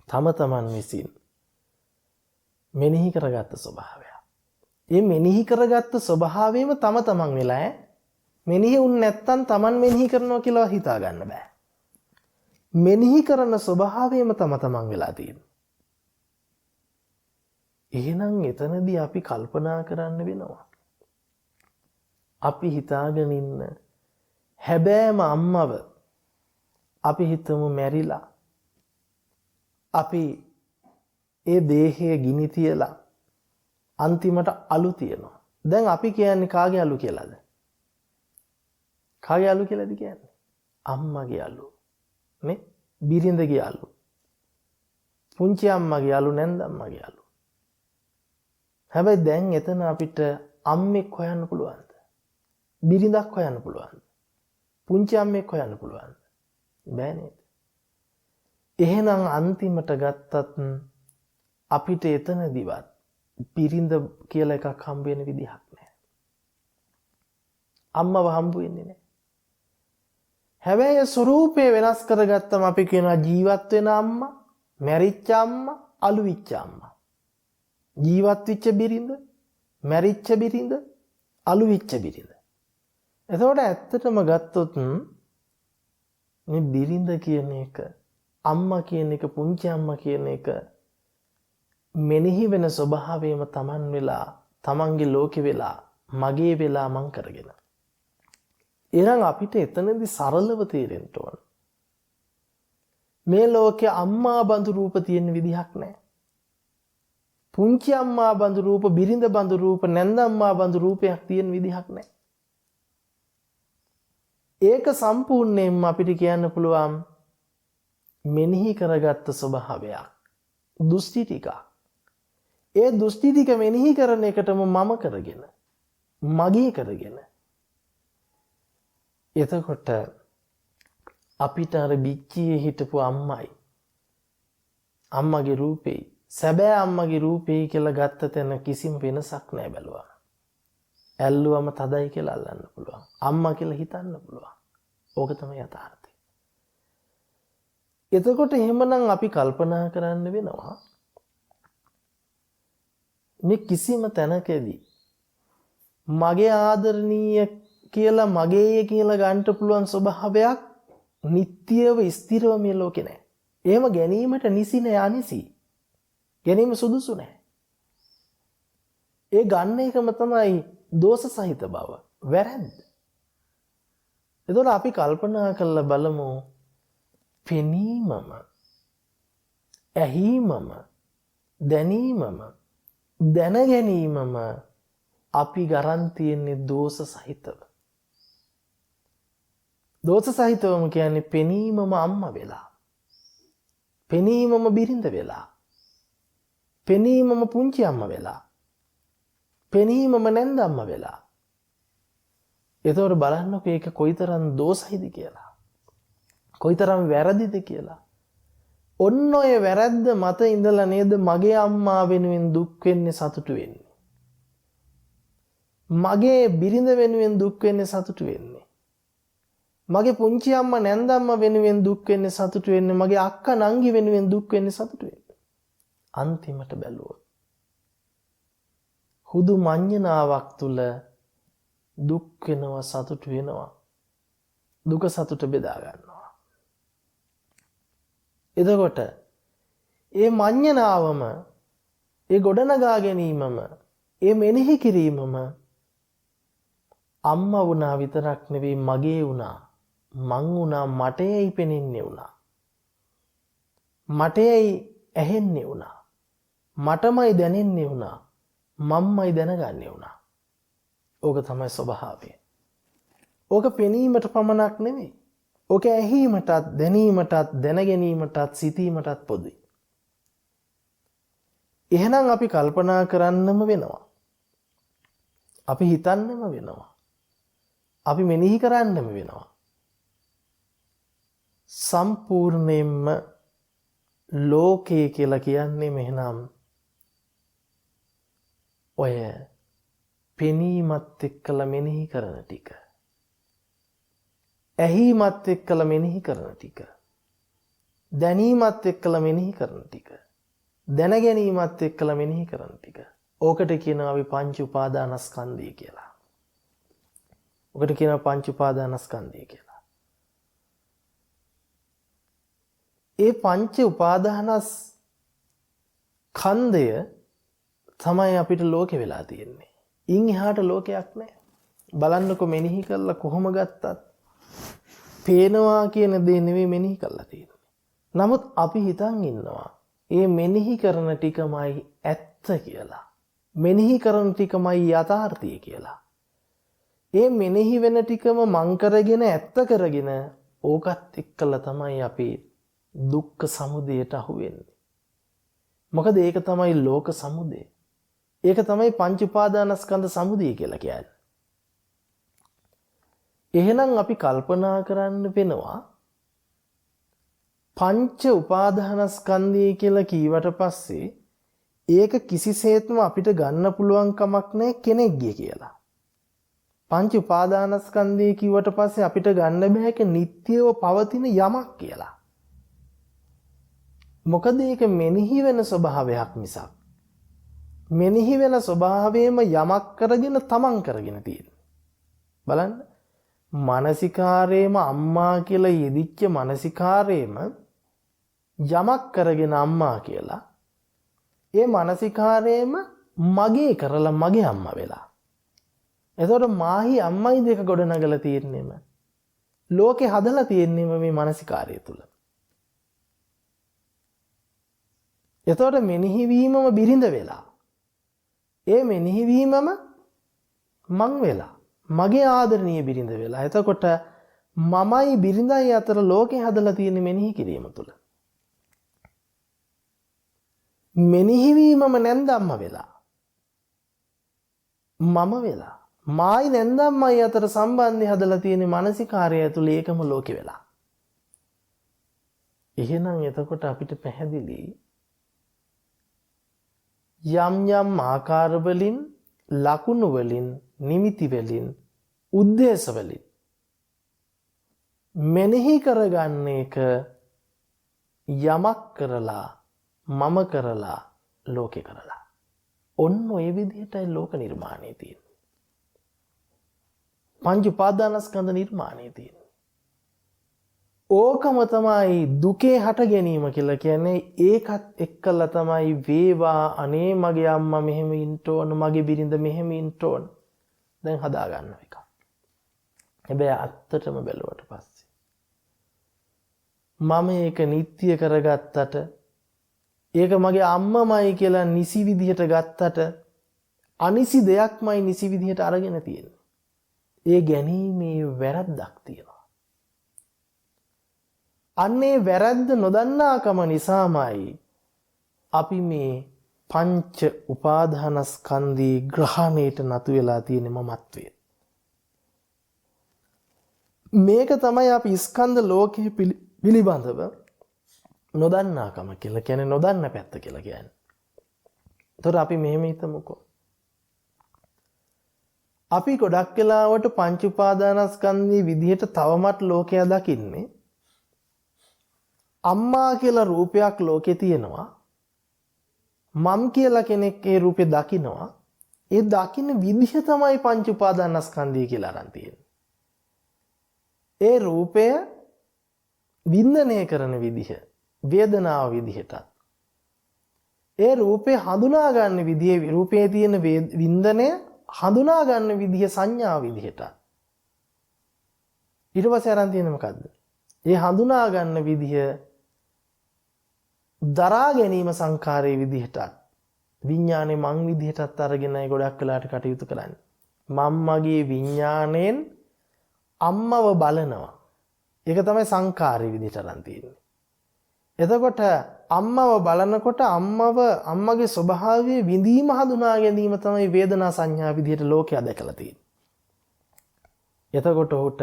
S1: තම තමන් විසින් මෙනෙහි කරගත්ත ස්වභාවය. ඒ මෙනෙහි කරගත්ත ස්වභාවයම තම තමන් වෙලා මෙනෙහි වුන් නැත්තම් තමන් මෙනෙහි කරනවා කියලා හිතා ගන්න බෑ. මෙනෙහි කරන ස්වභාවයම තම තමන් වෙලා තියෙනවා. එහෙනම් එතනදී අපි කල්පනා කරන්න වෙනවා. අපි හිතාගෙන ඉන්න හැබෑම අම්මව අපි හිතමු මැරිලා අපි ඒ දේහය ගිනි තියලා අන්තිමට අලු තියනවා. දැන් අපි කියන්නේ කාගේ අලු කියලාද? කාගේ අලු කියලාද කියන්නේ? අම්මගේ අලු. නේ? බිරිඳගේ අලු. පුංචි අම්මගේ අලු, නැන්දම්මගේ අලු. හැබැයි දැන් එතන අපිට අම්මෙක් හොයන්න පුළුවන්ද? බිරිඳක් හොයන්න පුළුවන්ද? පුංචි අම්මෙක් හොයන්න පුළුවන්ද? බෑ නේද? එහෙනම් අන්තිමට ගත්තත් අපිට එතනදිවත් බිරිඳ කියලා එකක් හම්බ වෙන විදිහක් නැහැ. අම්මව හම්බ වෙන්නේ නැහැ. හැබැයි ස්වરૂපය වෙනස් කරගත්තම අපි කියනවා ජීවත් වෙන අම්මා, මැරිච්ච අම්මා, අලු විච්ච අම්මා. ජීවත් වෙච්ච බිරිඳ, මැරිච්ච බිරිඳ, අලු වෙච්ච බිරිඳ. එතකොට ඇත්තටම ගත්තොත් මේ බිරිඳ කියන එක, අම්මා කියන එක, පුංචි අම්මා කියන එක මෙනෙහි වෙන ස්වභාවයම Taman වෙලා, Tamanගේ ලෝකෙ වෙලා, මගේ වෙලා මං කරගෙන. එහෙනම් අපිට එතනදී සරලව තේරෙන්න ඕන. මේ ලෝකේ අම්මා බඳු රූප තියෙන විදිහක් නැහැ. පුංචි අම්මා බඳු රූප, බිරිඳ බඳු රූප, නැන්ද අම්මා බඳු රූපයක් තියෙන විදිහක් නැහැ. ඒක සම්පූර්ණයෙන්ම අපිට කියන්න පුළුවන් මෙනෙහි කරගත්ත ස්වභාවයක්. දෘෂ්ටි ටික. ඒ දෘෂ්ටි ටික මෙනෙහි කරන එකටම මම කරගෙන, මගේ කරගෙන. එතකොට අපිට අර බිච්චියේ හිටපු අම්මයි, අම්මගේ රූපේ, සැබෑ අම්මගේ රූපේ කියලා ගත්ත තැන කිසිම වෙනසක් නැහැ බැලුවා. ඇල්ලුවම තදයි කියලා අල්ලන්න පුළුවන්. අම්මා කියලා හිතන්න පුළුවන්. ඕක තමයි යථාර්ථය. එතකොට එහෙමනම් අපි කල්පනා කරන්න වෙනවා මේ කිසිම තැනකදී මගේ ආදරණීය කියලා මගේ කියලා ගන්න පුළුවන් ස්වභාවයක් නිට්ටියව ස්ථිරව මේ ලෝකේ නැහැ. එහෙම ගැනීමට නිසි නෑ අනිසි. ගැනීම සුදුසු නෑ. ඒ ගන්න එකම තමයි දෝෂ සහිත බව. වැරද්ද. එතකොට අපි කල්පනා කරලා බලමු පෙනීමම ඇහිීමම දැනීමම දැන ගැනීමම අපි ගරන් තියෙන්නේ දෝෂ සහිතව. දෝෂ සහිතවම කියන්නේ පෙනීමම අම්මා වෙලා. පෙනීමම බිරිඳ වෙලා. පෙනීමම පුංචි අම්මා වෙලා. පෙනීමම නැන්ද අම්මා වෙලා. එතකොට බලන්නකෝ ඒක කොයිතරම් දෝෂයිද කියලා. කොයිතරම් වැරදිද කියලා. ඔන්න ඔය වැරද්ද මත ඉඳලා නේද මගේ අම්මා වෙනුවෙන් දුක් වෙන්නේ සතුටු වෙන්නේ. මගේ බිරිඳ වෙනුවෙන් දුක් වෙන්නේ සතුටු වෙන්නේ. මගේ පුංචි අම්මා නැන්දම්මා වෙනුවෙන් දුක් වෙන්නේ සතුටු වෙන්නේ. මගේ අක්කා නංගි වෙනුවෙන් දුක් වෙන්නේ සතුටු වෙන්නේ. අන්තිමට බැලුවොත් හුදු මඤ්ඤණාවක් තුල දුක් වෙනවා සතුටු වෙනවා. දුක සතුට බෙදා ගන්නවා. එතකොට ඒ මඤ්ඤණාවම ඒ ගොඩනගා ගැනීමම ඒ මෙනෙහි කිරීමම අම්මා වුණා විතරක් නෙවෙයි මගේ වුණා. මං වුණා මටයි පෙනෙන්නේ වුණා. මටයි ඇහෙන්නේ වුණා. මටමයි දැනෙන්නේ වුණා. මම්මයි දැනගන්නේ වුණා. ඕක තමයි ස්වභාවය. ඕක පෙනීමට පමණක් නෙවෙයි. ඕක ඇහිීමටත් දැනීමටත් දැනගැනීමටත් සිතීමටත් පොදුයි. එහෙනම් අපි කල්පනා කරන්නම වෙනවා. අපි හිතන්නම වෙනවා. අපි මෙනෙහි කරන්නම වෙනවා. සම්පූර්ණයෙන්ම ලෝකය කියලා කියන්නේ මෙහෙනම් ඔය පෙනීමත් එක්කලා මෙනෙහි කරන ටික. ඇහිීමත් එක්කලා මෙනෙහි කරන ටික. දැනීමත් එක්කලා මෙනෙහි කරන ටික. දැනගැනීමත් එක්කලා මෙනෙහි කරන ටික. ඕකට කියනවා අපි පංච උපාදානස්කන්ධය කියලා. ඔකට කියනවා පංච උපාදානස්කන්ධය කියලා. ඒ පංච උපාදානස්කන්ධය තමයි අපිට ලෝකෙ වෙලා තියෙන්නේ. ඉන් එහාට ලෝකයක් නැහැ. බලන්නකො මෙනෙහි කරලා කොහොම ගත්තත් පේනවා කියන දේ නෙවෙයි මෙනෙහි කරලා තියෙන්නේ. නමුත් අපි හිතන් ඉන්නවා ඒ මෙනෙහි කරන ටිකමයි ඇත්ත කියලා. මෙනෙහි කරන ටිකමයි යථාර්ථය කියලා. ඒ මෙනෙහි වෙන ටිකම මං කරගෙන ඇත්ත කරගෙන ඕකත් එක්කලා තමයි අපි දුක්ඛ සමුදයට අහු වෙන්නේ. මොකද ඒක තමයි ලෝක සමුදය. ඒක තමයි පංච උපාදානස්කන්ධ සමුදය කියලා කියන්නේ. එහෙනම් අපි කල්පනා කරන්න වෙනවා පංච උපාදානස්කන්ධය කියලා කීවට පස්සේ ඒක කිසිසේත්ම අපිට ගන්න පුළුවන් කමක් නැහැ කෙනෙක්ගේ කියලා. පංච උපාදානස්කන්ධය කිව්වට පස්සේ අපිට ගන්න බෑ ඒක නිට්ටියව පවතින යමක් කියලා. මොකද ඒක මෙනෙහි වෙන ස්වභාවයක් මිසක් මෙනෙහි වෙන ස්වභාවයෙන්ම යමක් කරගෙන තමන් කරගෙන තියෙනවා. බලන්න මානසිකාරයේම අම්මා කියලා යෙදිච්ච මානසිකාරයේම යමක් කරගෙන අම්මා කියලා ඒ මානසිකාරයේම මගේ කරලා මගේ අම්මා වෙලා. එතකොට මාහි අම්මයි දෙක ගොඩනගලා තියෙන්නේම ලෝකේ හදලා තියෙන්නේම මේ මානසිකාරය තුල. එතකොට මෙනෙහිවීමම බිරිඳ වෙලා. ඒ මෙනෙහිවීමම මං වෙලා. මගේ ආදරණීය බිරිඳ වෙලා. එතකොට මමයි බිරිඳයි අතර ලෝකේ හදලා තියෙන මෙනෙහි කිරීම තුල. මෙනෙහිවීමම නැන්දම්ම වෙලා. මම වෙලා. මායි නැන්දම්මයි අතර සම්බන්ධය හදලා තියෙන මානසිකාරය තුල ඒකම ලෝකේ වෙලා. එහෙනම් එතකොට අපිට පැහැදිලි යම් යම් ආකාර වලින් ලකුණු වලින් නිමිති වලින් උද්දේශ වලින් මෙනෙහි කරගන්න එක යමක් කරලා මම කරලා ලෝකේ කරලා ඔන්න ඔය විදිහටයි ලෝක නිර්මාණය තියෙන්නේ. පංච උපාදානස්කන්ධ නිර්මාණය තියෙන්නේ. ඕකම තමයි දුකේ හට ගැනීම කියලා කියන්නේ. ඒකත් එක්කලා තමයි වේවා අනේ මගේ අම්මා මෙහෙම ඉන්න ඕන, මගේ බිරිඳ මෙහෙම ඉන්න ඕන. දැන් හදා ගන්න එක. හැබැයි අත්තටම බැලුවට පස්සේ මම ඒක නිත්‍ය කරගත්තට, ඒක මගේ අම්මමයි කියලා නිසි විදිහට ගත්තට අනිසි දෙයක්මයි නිසි විදිහට අරගෙන තියෙන්නේ. ඒ ගැනීමේ වැරද්දක් තියෙනවා. අන්නේ වැරද්ද නොදන්නාකම නිසාමයි අපි මේ පංච උපාදානස්කන්ධී ග්‍රහණයට නතු වෙලා තියෙන මමත්වය. මේක තමයි අපි ස්කන්ධ ලෝකයේ පිළිබඳව නොදන්නාකම කියලා කියන්නේ, නොදන්න පැත්ත කියලා කියන්නේ. ඒතර අපි මෙහෙම හිතමුකෝ. අපි ගොඩක් වෙලාවට පංච උපාදානස්කන්ධයේ විදිහට තවමත් ලෝකය දකින්නේ අම්මා කියලා රූපයක් ලෝකේ තියෙනවා. මම් කියලා කෙනෙක් ඒ රූපේ දකිනවා. ඒ දකින්න විදිහ තමයි පංච උපාදානස්කන්ධය කියලා අරන් තියෙන්නේ. ඒ රූපය වින්දනය කරන විදිහ, වේදනාව විදිහට. ඒ රූපේ හඳුනා ගන්න විදිහ, රූපේ තියෙන වින්දනය හඳුනා ගන්න විදිහ සංඥා විදිහට. ඊට පස්සේ අරන් තියෙන්නේ මොකද්ද? ඒ හඳුනා ගන්න විදිහ දරා ගැනීම සංඛාරයේ විදිහට, විඥානේ මං විදිහටත් අරගෙනයි ගොඩක් වෙලාට කටයුතු කරන්නේ. මම මගේ විඥාණයෙන් අම්මව බලනවා. ඒක තමයි සංඛාරයේ විදිහට අරන් තියෙන්නේ. එතකොට අම්මව බලනකොට අම්මගේ ස්වභාවය විඳීම හඳුනා ගැනීම තමයි වේදනා සංඥා විදිහට ලෝකයා දැකලා තියෙන්නේ. එතකොට උට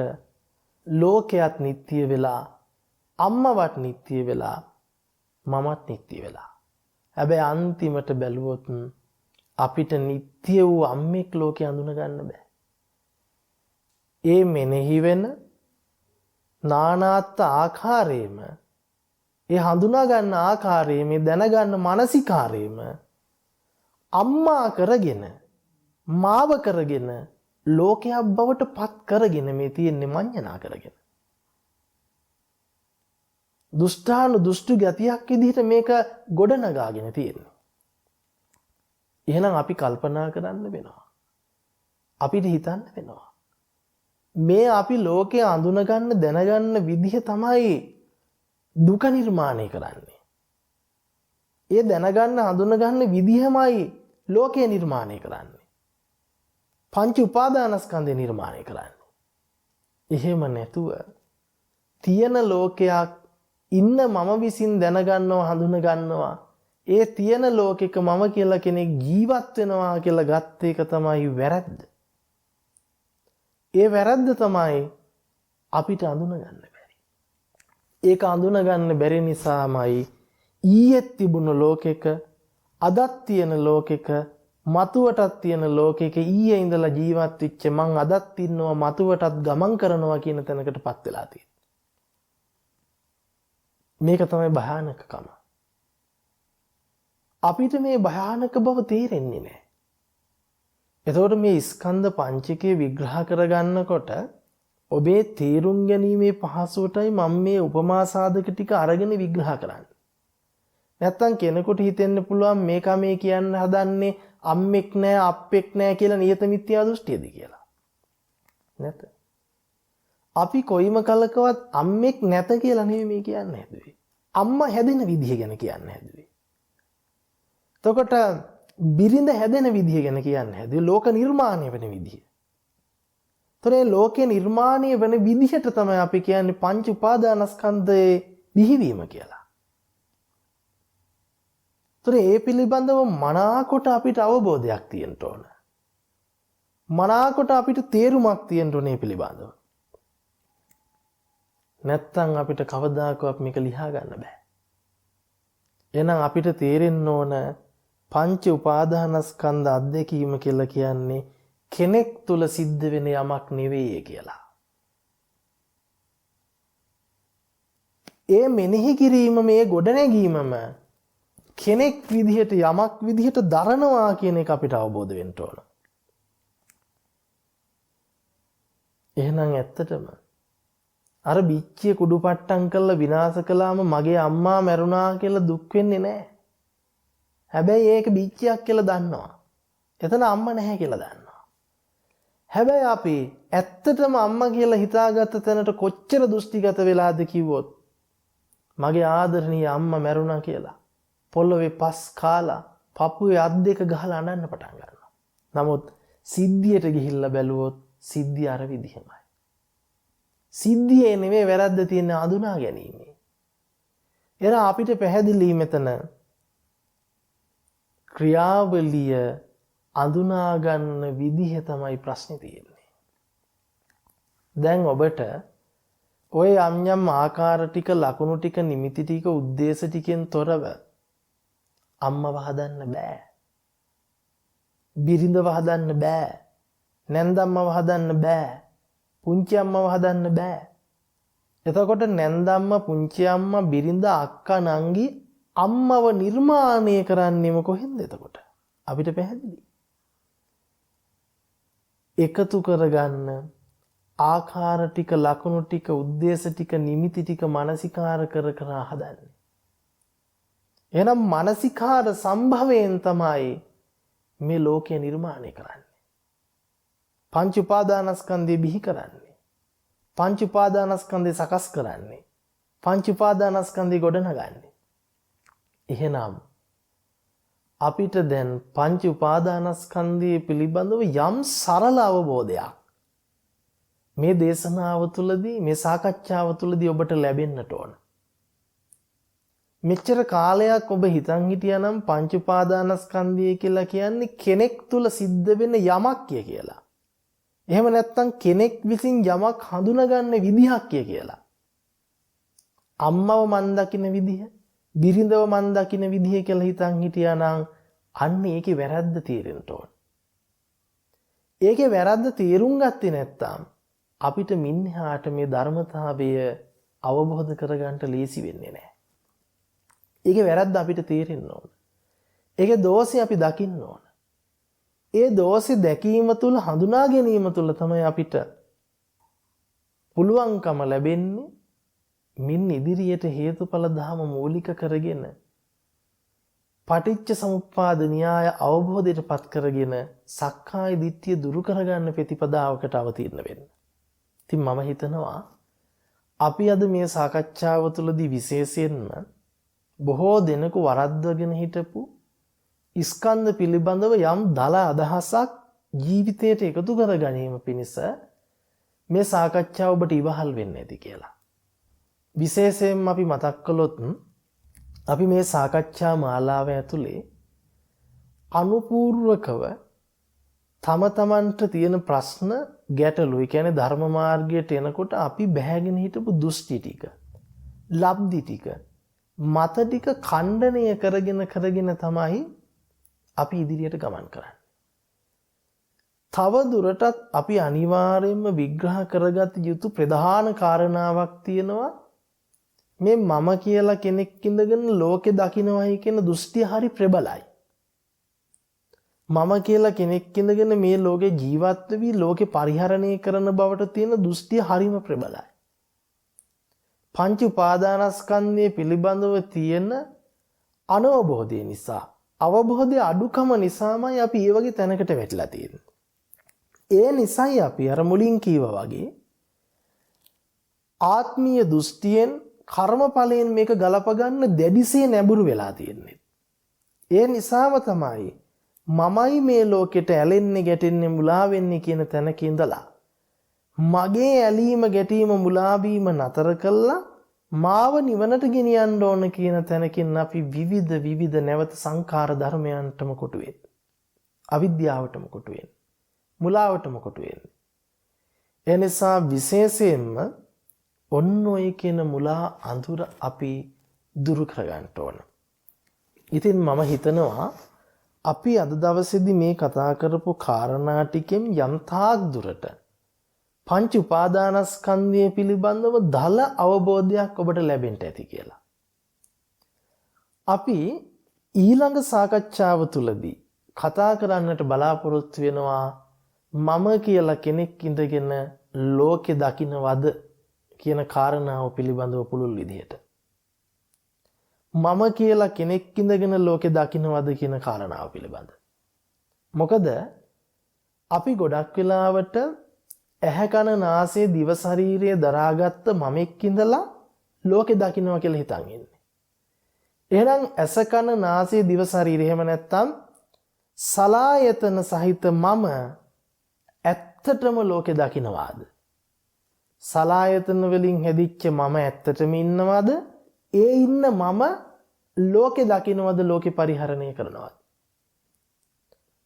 S1: ලෝකයක් නිට්ටිය වෙලා, අම්මවත් නිට්ටිය වෙලා, මමත් නිට්ටිය වෙලා. හැබැයි අන්තිමට බැලුවොත් අපිට නිට්ටිය වූ අම්මෙක් ලෝකේ අඳුන ගන්න බෑ. ඒ මෙනෙහි වෙන නානාත් ආකාරයේම, ඒ හඳුනා ගන්න ආකාරයේම, දැනගන්න මානසිකාරයේම අම්මා කරගෙන, මාව කරගෙන, ලෝකයක් බවට පත් කරගෙන මේ තියෙන්නේ මඤ්ඤණා කරගෙන. දුෂ්ටානු දුෂ්ටු ගතියක් විදිහට මේක ගොඩනගාගෙන තියෙනවා. එහෙනම් අපි කල්පනා කරන්න වෙනවා. අපිට හිතන්න වෙනවා. මේ අපි ලෝකේ අඳුනගන්න දැනගන්න විදිහ තමයි දුක නිර්මාණය කරන්නේ. ඒ දැනගන්න හඳුනගන්න විදිහමයි ලෝකය නිර්මාණය කරන්නේ. පංච උපාදානස්කන්ධය නිර්මාණය කරන්නේ. එහෙම නැතුව තියෙන ලෝකයක් ඉන්න මම විසින් දැනගන්නවා, හඳුනගන්නවා. ඒ තියෙන ලෝකෙක මම කියලා කෙනෙක් ජීවත් වෙනවා කියලා ගත්ත එක තමයි වැරද්ද. ඒ වැරද්ද තමයි අපිට අඳුනගන්න බැරි. ඒක අඳුනගන්න බැරි නිසාමයි ඊයේත් තිබුණු ලෝකෙක, අදත් තියෙන ලෝකෙක, මතුවටත් තියෙන ලෝකෙක ඊයේ ඉඳලා ජීවත් වෙච්ච මං අදත් ඉන්නවා, මතුවටත් ගමන් කරනවා කියන තැනකටපත් වෙලා තියෙනවා. මේක තමයි භයානකකම. අපිට මේ භයානක බව තේරෙන්නේ නැහැ. එතකොට මේ ස්කන්ධ පංචකය විග්‍රහ කරගන්නකොට ඔබේ තේරුම් ගැනීමේ පහසුවටයි මම මේ උපමා සාධක ටික අරගෙන විග්‍රහ කරන්නේ. නැත්තම් කෙනෙකුට හිතෙන්න පුළුවන් මේක මේ කියන්න හදන්නේ අම්මෙක් නෑ, අප්පෙක් නෑ කියලා නියත මිත්‍යා දෘෂ්ටියද කියලා. නැත. අපි කොයිම කලකවත් අම්මෙක් නැත කියලා නෙමෙයි මේ කියන්නේ හැදුවේ. අම්මා හැදෙන විදිහ ගැන කියන්නේ හැදුවේ. එතකොට බිරිඳ හැදෙන විදිහ ගැන කියන්නේ හැදුවේ ලෝක නිර්මාණය වෙන විදිහ. ඒතරේ ලෝකේ නිර්මාණය වෙන විදිහට තමයි අපි කියන්නේ පංච උපාදානස්කන්ධයේ බිහිවීම කියලා. ඒතරේ ඒ පිළිබඳව මනාකොට අපිට අවබෝධයක් තියෙන්න ඕන. මනාකොට අපිට තේරුමක් තියෙන්න ඕනේ පිළිබඳව. නැත්තම් අපිට කවදාකවත් මේක ලියා ගන්න බෑ. එහෙනම් අපිට තේරෙන්න ඕන පංච උපාදානස්කන්ධ අධ්‍යක්ීම කියලා කියන්නේ කෙනෙක් තුල සිද්ධ වෙන යමක් නෙවෙයි කියලා. ඒ මෙනෙහි කිරීම, මේ ගොඩනැගීමම කෙනෙක් විදිහට යමක් විදිහට දරනවා කියන එක අපිට අවබෝධ වෙන්න ඕන. එහෙනම් ඇත්තටම අර බිච්චිය කුඩුපට්ටම් කරලා විනාශ කළාම මගේ අම්මා මැරුණා කියලා දුක් වෙන්නේ නැහැ. හැබැයි ඒක බිච්චියක් කියලා දන්නවා. එතන අම්මා නැහැ කියලා දන්නවා. හැබැයි අපි ඇත්තටම අම්මා කියලා හිතාගත්ත තැනට කොච්චර දෘෂ්ටිගත වෙලාද කිව්වොත් මගේ ආදරණීය අම්මා මැරුණා කියලා පොළොවේ පස් කාලා පපුවේ අත් දෙක ගහලා අඬන්න පටන් ගන්නවා. නමුත් සිද්ධියට ගිහිල්ලා බැලුවොත් සිද්ධිය අර විදිහමයි. සිද්ධියේ නෙමෙයි වැරද්ද තියෙන අඳුනා ගැනීම. එර අපිට පැහැදිලි මෙතන ක්‍රියාවලිය අඳුනා ගන්න විදිහ තමයි ප්‍රශ්නේ තියෙන්නේ. දැන් ඔබට ඔය යම් ආකාර ටික ලකුණු ටික නිමිති ටික ಉದ್ದೇಶ ටිකෙන් තොරව අම්මව හදන්න බෑ. බිරිඳව හදන්න බෑ. නැන්දම්මව හදන්න බෑ. පුංචි අම්මව හදන්න බෑ. එතකොට නැන්දම්ම පුංචි අම්මා බිරිඳ අක්කා නංගි අම්මව නිර්මාණය කරන්නේම කොහෙන්ද එතකොට? අපිට පැහැදිලි. එකතු කරගන්න ආකාර ටික ලකුණු ටික ಉದ್ದೇಶ ටික නිමිති ටික මානසිකාර කර කර හදන්නේ. එහෙනම් මානසිකාර සම්භවයෙන් තමයි මේ ලෝකය නිර්මාණය කරන්නේ. පංච උපාදානස්කන්ධය බිහි කරන්නේ. පංච උපාදානස්කන්ධය සකස් කරන්නේ. පංච උපාදානස්කන්ධය ගොඩනගන්නේ. එහෙනම් අපිට දැන් පංච උපාදානස්කන්ධය පිළිබඳව යම් සරල අවබෝධයක් මේ දේශනාව තුළදී මේ සාකච්ඡාව තුළදී ඔබට ලැබෙන්නට ඕන. මෙච්චර කාලයක් ඔබ හිතන් හිටියානම් පංච උපාදානස්කන්ධය කියලා කියන්නේ කෙනෙක් තුල සිද්ධ වෙන යමක් කියලා. එහෙම නැත්නම් කෙනෙක් විසින් යමක් හඳුනගන්න විදිහක් කියලා. අම්මව මන් දකින්න විදිහ, බිරිඳව මන් දකින්න විදිහ කියලා හිතන් හිටියානම් අන්න ඒකේ වැරද්ද තේරෙන්න ඕන. ඒකේ වැරද්ද තේරුම් ගත්තේ නැත්නම් අපිට මින්හාට මේ ධර්මතාවය අවබෝධ කරගන්න ලේසි වෙන්නේ නැහැ. ඒකේ වැරද්ද අපිට තේරෙන්න ඕන. ඒකේ දෝෂය අපි දකින්න ඕන. ඒ දෝෂය දැකීම තුළ හඳුනා ගැනීම තුළ තමයි අපිට පුළුවන්කම ලැබෙන්නේ මින් ඉදිරියට හේතුඵල ධම මූලික කරගෙන පටිච්ච සමුප්පාද න්‍යාය අවබෝධයට පත් කරගෙන සක්කාය දිට්ඨිය දුරු කරගන්න ප්‍රතිපදාවකට අවතීර්ණ වෙන්න. ඉතින් මම හිතනවා අපි අද මේ සාකච්ඡාව තුළදී විශේෂයෙන්ම බොහෝ දෙනෙකු වරද්දගෙන හිටපු ස්කන්ධ පිළිබඳව යම් දල අදහසක් ජීවිතයට එකතු කර ගැනීම පිණිස මේ සාකච්ඡාව ඔබට ඉවහල් වෙන්නේ නැති කියලා. විශේෂයෙන්ම අපි මතක් කළොත් අපි මේ සාකච්ඡා මාලාව ඇතුලේ අනුපූර්වකව තම තමන්ට තියෙන ප්‍රශ්න ගැටලු, ඒ කියන්නේ ධර්ම මාර්ගයට එනකොට අපි බැහැගෙන හිටපු දෘෂ්ටි ටික, ලබ්ධි ටික, මත ටික ඛණ්ඩනය කරගෙන තමයි අපි ඉදිරියට ගමන් කරන්නේ. තව දුරටත් අපි අනිවාර්යයෙන්ම විග්‍රහ කරගත යුතු ප්‍රධාන කාරණාවක් තියෙනවා. මේ මම කියලා කෙනෙක් ඉඳගෙන ලෝකෙ දකින්නවයි කියන දෘෂ්ටිය හරි ප්‍රබලයි. මම කියලා කෙනෙක් ඉඳගෙන මේ ලෝකේ ජීවත් වෙවි ලෝකෙ පරිහරණය කරන බවට තියෙන දෘෂ්ටිය හරිම ප්‍රබලයි. පංච උපාදානස්කන්ධය පිළිබඳව තියෙන අනවබෝධය නිසා, අවබෝධයේ අඩුකම නිසාමයි අපි මේ වගේ තැනකට වැටිලා තියෙන්නේ. ඒ නිසායි අපි අර මුලින් කීවා වගේ ආත්මීය දෘෂ්ටියෙන් කර්මඵලයෙන් මේක ගලප ගන්න දැඩිසේ නැඹුරු වෙලා තියෙන්නේ. ඒ නිසාම තමයි මමයි මේ ලෝකෙට ඇලෙන්නේ ගැටෙන්නේ මුලා වෙන්නේ කියන තැනක ඉඳලා මගේ ඇලීම ගැටීම මුලා වීම නතර කළා මාව නිවනට ගෙනියන්න ඕන කියන තැනකින් අපි විවිධ නැවත සංඛාර ධර්මයන්ටම කොටු වෙන්නේ. අවිද්‍යාවටම කොටු වෙන්නේ. මුලාවටම කොටු වෙන්නේ. ඒ නිසා විශේෂයෙන්ම ඔන්න ඔය කියන මුලා අඳුර අපි දුරු කරගන්න ඕන. ඉතින් මම හිතනවා අපි අද දවසේදී මේ කතා කරපු කාරණා ටිකෙන් යම්තාක් දුරට පංච උපාදානස්කන්ධය පිළිබඳව දල අවබෝධයක් ඔබට ලැබෙන්න ඇති කියලා. අපි ඊළඟ සාකච්ඡාව තුළදී කතා කරන්නට බලාපොරොත්තු වෙනවා මම කියලා කෙනෙක් ඉඳගෙන ලෝකෙ දකින්නවද කියන කාරණාව පිළිබඳව පුළුල් විදිහට. මම කියලා කෙනෙක් ඉඳගෙන ලෝකෙ දකින්නවද කියන කාරණාව පිළිබඳ. මොකද අපි ගොඩක් වෙලාවට ඇහැ කන නාසය දිව ශරීරය දරාගත්ත මමෙක් ඉඳලා ලෝකෙ දකින්නවා කියලා හිතන් ඉන්නේ. එහෙනම් ඇස කන නාසය දිව ශරීරය එහෙම නැත්තම් සලායතන සහිත මම ඇත්තටම ලෝකෙ දකින්නවාද? සලායතන වලින් හැදිච්ච මම ඇත්තටම ඉන්නවද? ඒ ඉන්න මම ලෝකෙ දකින්නවද? ලෝකෙ පරිහරණය කරනවද?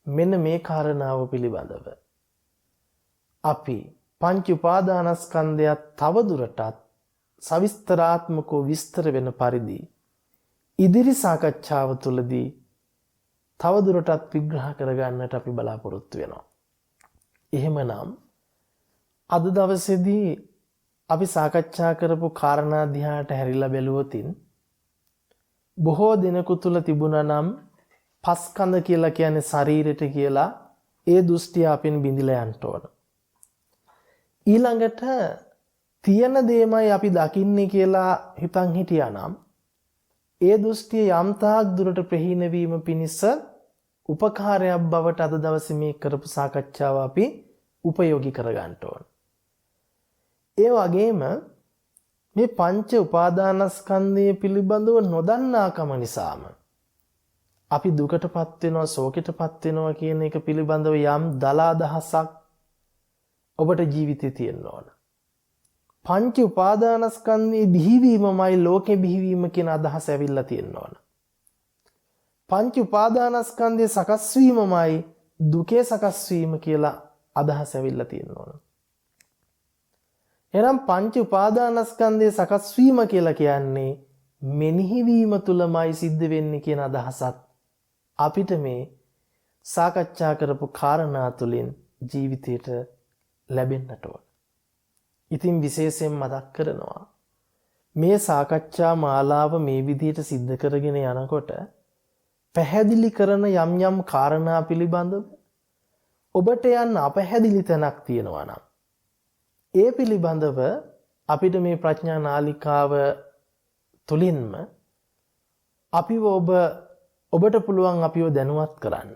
S1: මෙන්න මේ කාරණාව පිළිබඳව අපි පංච උපාදානස්කන්ධයත් තවදුරටත් සවිස්තරාත්මකව විස්තර වෙන පරිදි ඉදිරි සාකච්ඡාව තුළදී තවදුරටත් විග්‍රහ කරගන්නට අපි බලාපොරොත්තු වෙනවා. එහෙමනම් අද දවසේදී අපි සාකච්ඡා කරපු කාරණා දිහාට හැරිලා බැලුවොතින් බොහෝ දිනක තුල තිබුණා නම් පස්කන්ධ කියලා කියන්නේ ශරීරෙට කියලා ඒ දෘෂ්ටිය අපෙන් බිඳිලා යන්න ඕන. ඊළඟට තියෙන දේමයි අපි දකින්නේ කියලා හිතන් හිටියානම් ඒ දෘෂ්ටිය යම් තාක් දුරට ප්‍රහීන වීම පිණිස උපකාරයක් බවට අද දවසේ මේ කරපු සාකච්ඡාව අපි උපයෝගී කරගන්න ඕන. ඒ වගේම මේ පංච උපාදානස්කන්ධය පිළිබඳව නොදන්නාකම නිසාම අපි දුකටපත් වෙනවා, ශෝකයටපත් වෙනවා කියන එක පිළිබඳව යම් දල අදහසක් ඔබට ජීවිතේ තියෙන්න ඕන. පංච උපාදානස්කන්ධයේ බිහිවීමමයි ලෝකෙ බිහිවීම කියන අදහස ඇවිල්ලා තියෙන්න ඕන. පංච උපාදානස්කන්ධයේ සකස් වීමමයි දුකේ සකස් වීම කියලා අදහස ඇවිල්ලා තියෙන්න ඕන. එහෙනම් පංච උපාදානස්කන්ධයේ සකස් වීම කියලා කියන්නේ මෙනෙහි වීම තුලමයි සිද්ධ වෙන්නේ කියන අදහසත් අපිට මේ සාකච්ඡා කරපු කාරණා තුලින් ජීවිතේට ලැබෙන්නට ඕන. ඉතින් විශේෂයෙන් මතක් කරනවා මේ සාකච්ඡා මාලාව මේ විදිහට සිද්ධ කරගෙන යනකොට පැහැදිලි කරන යම් යම් කාරණා පිළිබඳව ඔබට යන්න අපැහැදිලි තැනක් තියෙනවා නම් ඒ පිළිබඳව අපිට මේ ප්‍රඥා නාලිකාව තුලින්ම අපිව ඔබට පුළුවන් අපිව දැනුවත් කරන්න.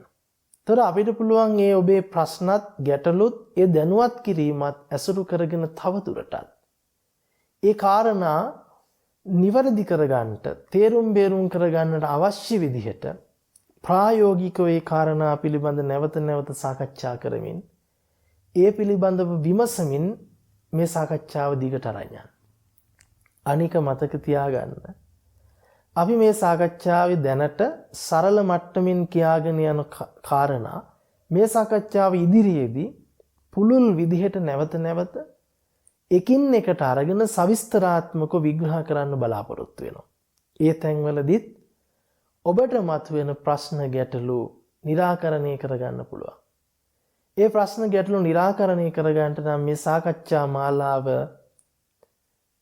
S1: තොර අපිට පුළුවන් ඒ ඔබේ ප්‍රශ්නත් ගැටලුත් ඒ දැනුවත් කිරීමත් ඇසුරු කරගෙන තවදුරටත් ඒ කාරණා නිවැරදි කරගන්නට තේරුම් බේරුම් කරගන්නට අවශ්‍ය විදිහට ප්‍රායෝගිකව ඒ කාරණා පිළිබඳ නැවත නැවත සාකච්ඡා කරමින් ඒ පිළිබඳව විමසමින් මේ සාකච්ඡාව දිගට අරන් යන්න. අනික මතක තියාගන්න අපි මේ සාකච්ඡාවේ දැනට සරල මට්ටමින් කියාගෙන යන කාරණා මේ සාකච්ඡාව ඉදිරියේදී පුළුල් විදිහට නැවත නැවත එකින් එකට අරගෙන සවිස්තරාත්මකව විග්‍රහ කරන්න බලාපොරොත්තු වෙනවා. ඒ තැන්වලදීත් ඔබට මතුවෙන ප්‍රශ්න ගැටලු निराකරණය කරගන්න පුළුවන්. ඒ ප්‍රශ්න ගැටලු निराකරණය කරගන්නට නම් මේ සාකච්ඡා මාලාව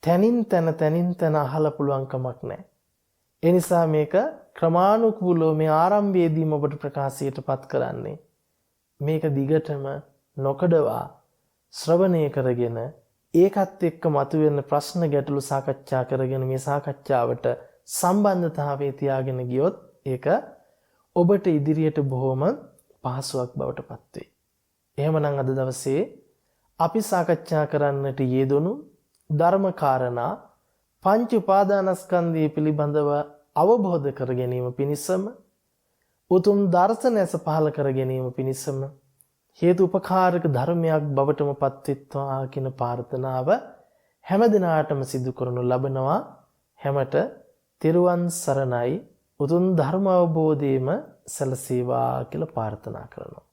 S1: තනින් තන අහලා පුළුවන් කමක් නැහැ. ඒ නිසා මේක ක්‍රමානුකූලව මේ ආරම්භයේදීම ඔබට ප්‍රකාශයටපත් කරන්නේ මේක දිගටම නොකඩවා ශ්‍රවණය කරගෙන ඒකත් එක්ක මතුවෙන ප්‍රශ්න ගැටලු සාකච්ඡා කරගෙන මේ සාකච්ඡාවට සම්බන්ධතාවය තියාගෙන ගියොත් ඒක ඔබට ඉදිරියට බොහොම පහසුවක් බවට පත් වෙයි. එහෙමනම් අද දවසේ අපි සාකච්ඡා කරන්නට යෙදුණු ධර්ම කාරණා පංච උපාදානස්කන්ධය පිළිබඳව අවබෝධ කර ගැනීම පිණිසම උතුම් දර්ශනයස පහළ කර ගැනීම පිණිසම හේතු උපකාරක ධර්මයක් බවටම පත්වෙත්වා කියන ප්‍රාර්ථනාව හැම දිනාටම සිදු කරනු ලබනවා. හැමත තෙරුවන් සරණයි. උතුම් ධර්ම අවබෝධයම සැලසේවා කියලා ප්‍රාර්ථනා කරනවා.